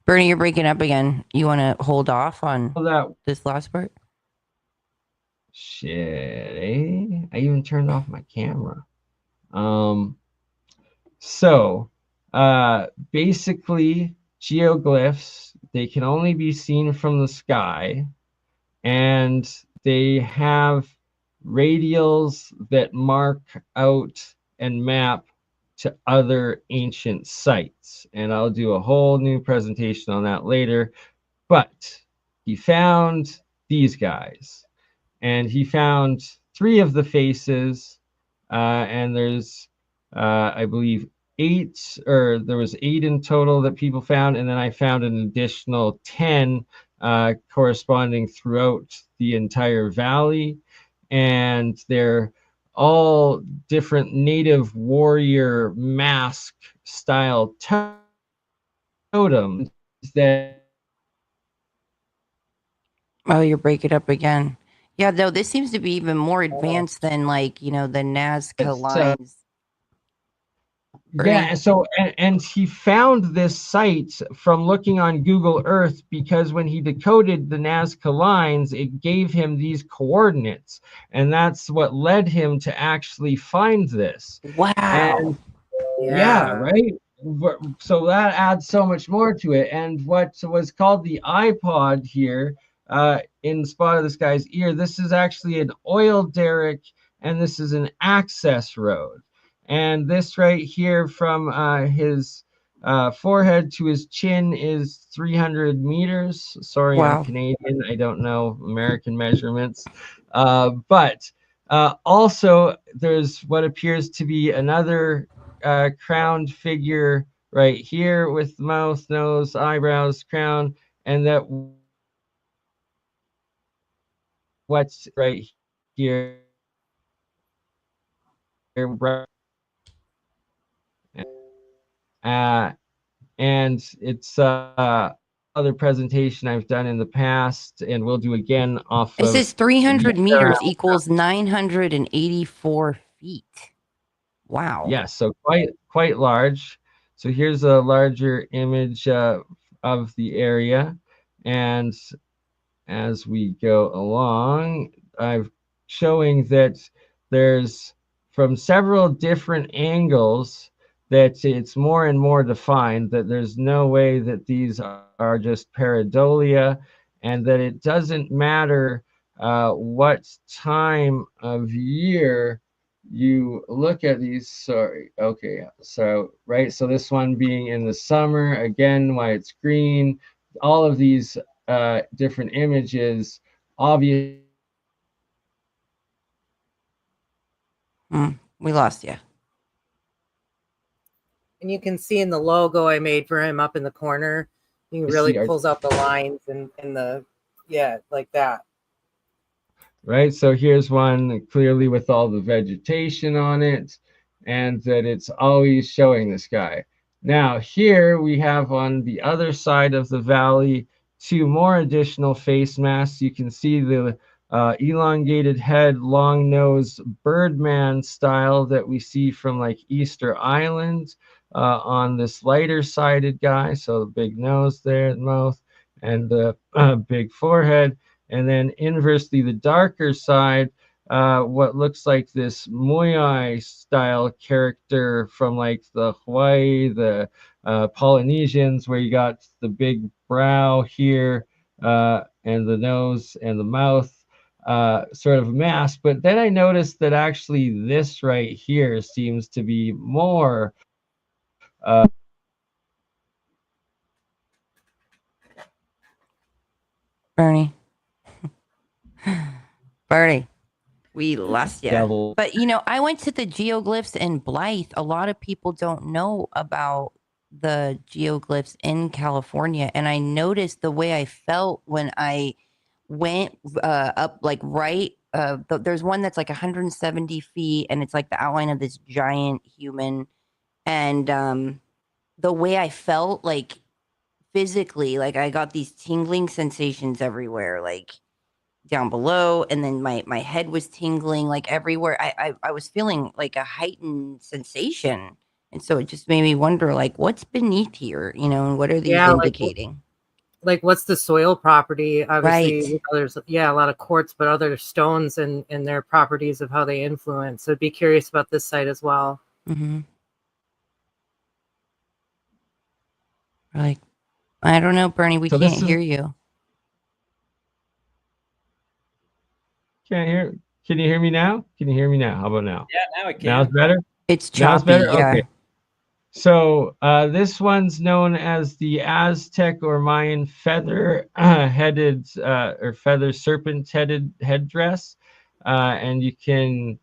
Bernie, you're breaking up again. You want to hold off on that this last part? shit, eh? I even turned off my camera. Um, so basically geoglyphs, they can only be seen from the sky, and they have radials that mark out and map to other ancient sites. And I'll do a whole new presentation on that later. But he found these guys, and he found three of the faces, and there's, I believe, eight, or there was eight in total that people found, and then I found an additional 10 corresponding throughout the entire valley, and they're all different native warrior mask style totems that Oh, you're breaking up again. Yeah, though this seems to be even more advanced than like, you know, the Nazca uh, lines. yeah, Bernie. so and he found this site from looking on Google Earth, because when he decoded the Nazca lines, it gave him these coordinates, and that's what led him to actually find this. Wow. And yeah, right. So that adds so much more to it. And what was called the iPod here, in the spot of this guy's ear, this is actually an oil derrick, and this is an access road. And this right here from his forehead to his chin is 300 meters. Sorry, I'm Wow. Canadian. I don't know American measurements. But also, there's what appears to be another crowned figure right here with mouth, nose, eyebrows, crown, and that what's right here. Uh, and it's other presentation I've done in the past, and we'll do again off It of says the 300 meters equals 984 feet. Wow. yeah, so quite large. So here's a larger image of the area, and as we go along, I'm showing that there's from several different angles that it's more and more defined, that there's no way that these are just pareidolia, and that it doesn't matter what time of year you look at these. Sorry, okay, so right, so this one being in the summer, again, why it's green, all of these different images, obviously. We lost you. And you can see in the logo I made for him up in the corner, he really pulls out the lines and the, yeah, like that. Right, so here's one clearly with all the vegetation on it, and that it's always showing this guy. Now here we have on the other side of the valley two more additional face masks. You can see the elongated head, long nose, birdman style that we see from like Easter Island on this lighter sided guy. So the big nose there, mouth, and the big forehead. And then inversely, the darker side, what looks like this Moai style character from like the Hawaii, the Polynesians, where you got the big brow here, and the nose and the mouth, sort of mask. But then I noticed that actually this right here seems to be more Bernie. Bernie. We lost you. Devil. But I went to the geoglyphs in Blythe. A lot of people don't know about the geoglyphs in California, and I noticed the way I felt when I went up, like right. There's one that's like 170 feet, and it's like the outline of this giant human, and the way I felt, like physically, like I got these tingling sensations everywhere, like down below, and then my head was tingling like everywhere. I was feeling like a heightened sensation, and so it just made me wonder, like, what's beneath here, and what are these Yeah, indicating? like what's the soil property? Obviously, Right. there's a lot of quartz, but other stones and their properties of how they influence. So I'd be curious about this site as well. Mm-hmm. Like, I don't know, Bernie, we So can't this is hear you. can't hear. Can you hear me now? Can you hear me now? How about now? Yeah, now I Now it's can. better. It's Now it's choppy. better. Yeah. Okay. So this one's known as the Aztec or Mayan feather headed or feather serpent headed headdress, and you can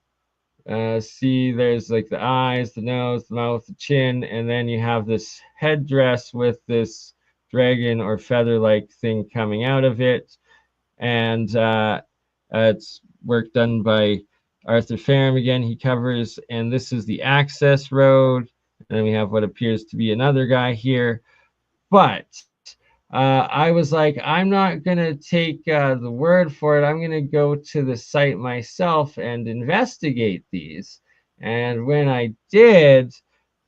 see there's like the eyes, the nose, the mouth, the chin, and then you have this headdress with this dragon or feather-like thing coming out of it, and it's work done by Arthur Fairham again. He covers, and this is the access road. And then we have what appears to be another guy here. But I was like, I'm not going to take the word for it. I'm going to go to the site myself and investigate these. And when I did,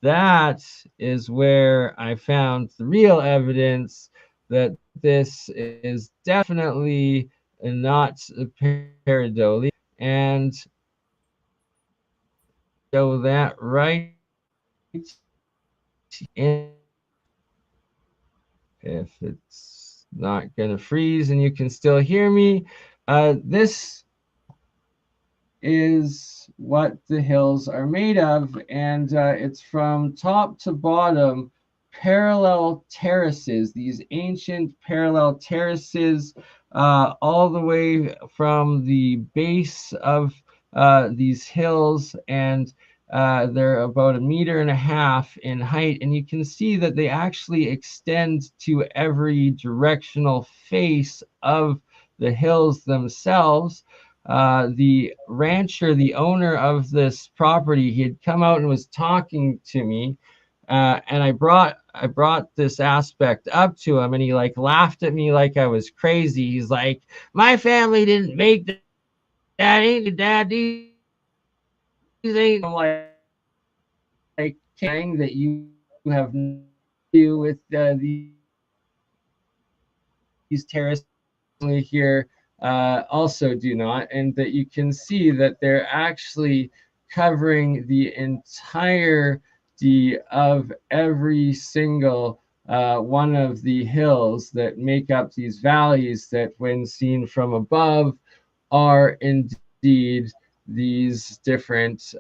that is where I found the real evidence that this is definitely not a pareidolia. And show that right in. If it's not going to freeze and you can still hear me, this is what the hills are made of, and it's from top to bottom parallel terraces, these ancient parallel terraces, all the way from the base of these hills, and they're about 1.5 meters in height, and you can see that they actually extend to every directional face of the hills themselves. The rancher, the owner of this property, he had come out and was talking to me, and I brought this aspect up to him, and he like laughed at me like I was crazy. He's like, "My family didn't make that, ain't dad? These ain't." I'm like saying that you have nothing to do with these terrorists here also do not, and that you can see that they're actually covering the entirety of every single one of the hills that make up these valleys that, when seen from above, are indeed these different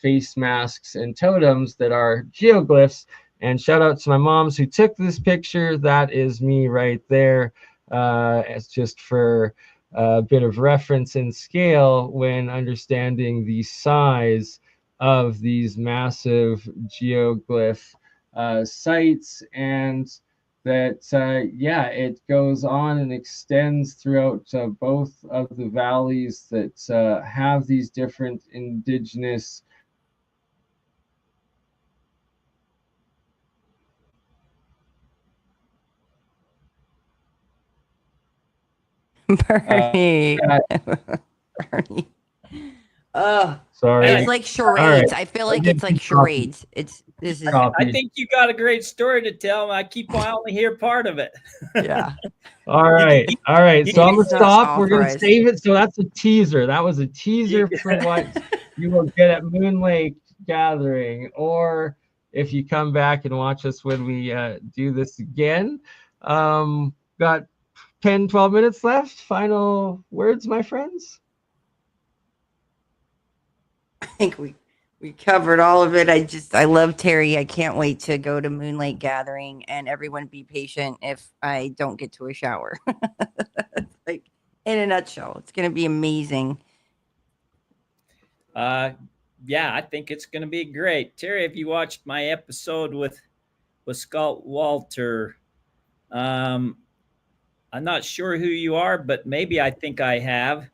face masks and totems that are geoglyphs. And shout out to my moms who took this picture. That is me right there. It's just for a bit of reference and scale when understanding the size of these massive geoglyph sites, and that yeah, it goes on and extends throughout both of the valleys that have these different indigenous Bernie. uh, Bernie. Oh, sorry. it's like All right. charades. I feel like it's like Copy. charades. This is I Copy. think you got a great story to tell. I only hear part of it. yeah. All right. All right. you So I'm can- gonna It's not stop. We're gonna authorized. save it. So that's a teaser. That was a teaser You- for what you will get at Moon Lake Gathering, or if you come back and watch us when we do this again. Got 10, 12 minutes left. Final words, my friends. I think we covered all of it. I love Terry. I can't wait to go to Moonlight Gathering, and everyone be patient if I don't get to a shower. Like, in a nutshell, it's going to be amazing. Yeah, I think it's going to be great. Terry, have you watched my episode with Scott Walter? Um, I'm not sure who you are, but maybe I think I have.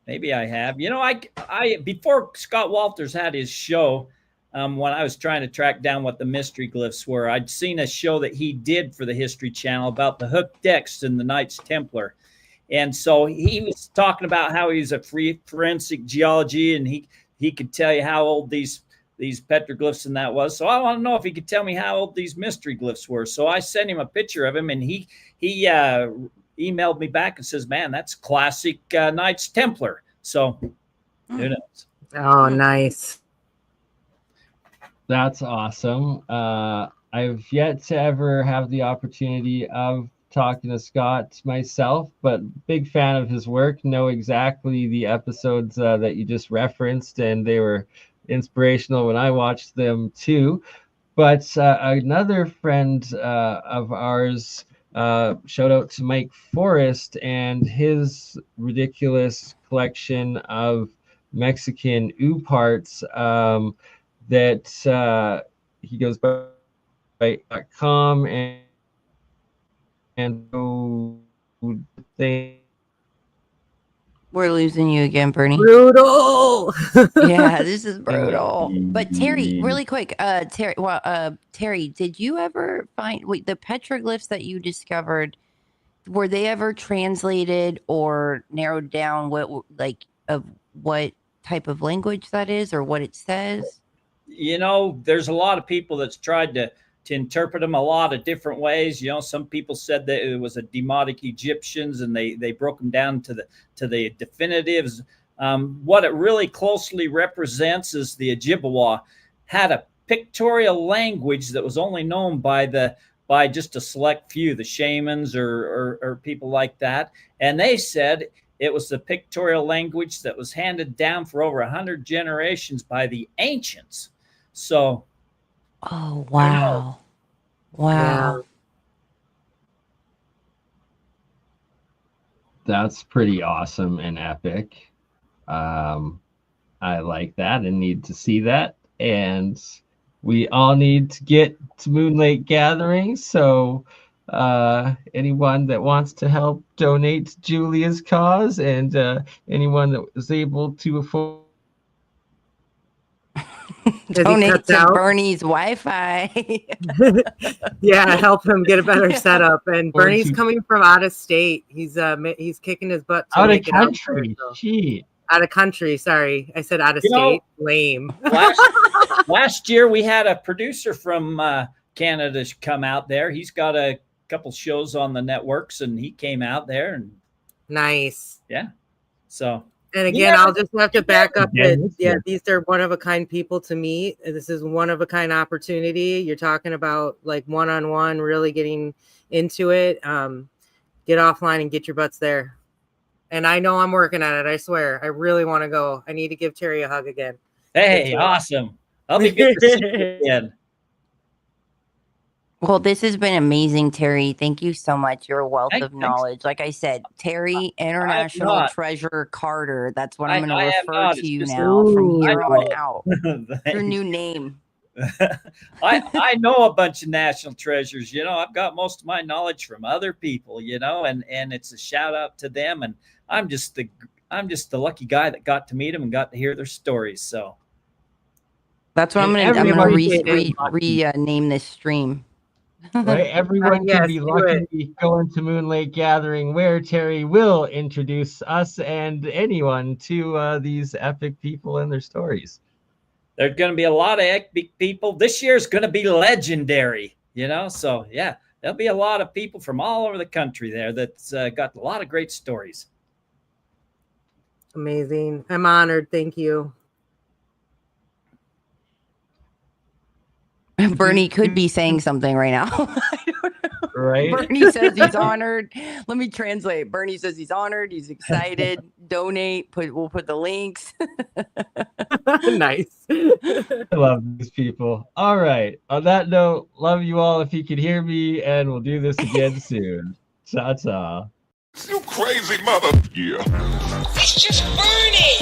Maybe I have. I before Scott Walters had his show, when I was trying to track down what the mystery glyphs were, I'd seen a show that he did for the History Channel about the hooked X and the Knights Templar. And so he was talking about how he's a free forensic geology, and he could tell you how old these petroglyphs and that was. So I want to know if he could tell me how old these mystery glyphs were. So I sent him a picture of him, and he emailed me back and says, "Man, that's classic Knights Templar." So who knows? Oh, nice. That's awesome. I've yet to ever have the opportunity of talking to Scott myself, but big fan of his work. Know exactly the episodes that you just referenced, and they were inspirational when I watched them too. But another friend of ours, shout out to Mike Forrest and his ridiculous collection of Mexican ooh parts that he goes by .com and they We're losing you again, Bernie. Brutal. Yeah, this is brutal. But Terry, really quick, Terry, did you ever find the petroglyphs that you discovered? Were they ever translated or narrowed down? What type of language that is, or what it says? There's a lot of people that's tried to interpret them a lot of different ways. Some people said that it was a Demotic Egyptians, and they broke them down to the definitives. What it really closely represents is the Ojibwa had a pictorial language that was only known by just a select few, the shamans or people like that. And they said it was the pictorial language that was handed down for over 100 generations by the ancients. So, oh, wow. Wow. Yeah. That's pretty awesome and epic. I like that and need to see that. And we all need to get to Moonlight Gathering. So anyone that wants to help donate to Julia's cause, and anyone that was able to afford Donate to Bernie's Wi-Fi. Yeah, help him get a better setup. And Bernie's coming from out of state. He's kicking his butt to out make of country. It out there, so. Gee. Out of country. Sorry, I said out of state. Lame. Last year we had a producer from Canada come out there. He's got a couple shows on the networks, and he came out there. And nice. Yeah. So. And again, I'll just have to back up that, these are one-of-a-kind people to meet. This is one-of-a-kind opportunity. You're talking about like one-on-one, really getting into it. Get offline and get your butts there. And I know I'm working at it. I swear. I really want to go. I need to give Terry a hug again. Hey, awesome. I'll be good to see you again. Well, this has been amazing, Terry. Thank you so much. Your wealth of knowledge. Like I said, Terry International Treasure Carter. That's what I'm going to refer to you now from here on out. Your new name. I know a bunch of national treasures. I've got most of my knowledge from other people, and it's a shout out to them. And I'm just the lucky guy that got to meet them and got to hear their stories. So that's what I'm going to rename this stream. Right, everyone can be lucky going to Moonlight Gathering, where Terry will introduce us and anyone to these epic people and their stories. There's going to be a lot of epic people. This year is going to be legendary, So yeah, there'll be a lot of people from all over the country there that's got a lot of great stories. Amazing. I'm honored. Thank you. Bernie could be saying something right now. Right? Bernie says he's honored. Let me translate. Bernie says he's honored. He's excited. Donate. We'll put the links. Nice. I love these people. All right. On that note, love you all if you could hear me, and we'll do this again soon. Ta-ta. You crazy mother. Yeah. It's just Bernie.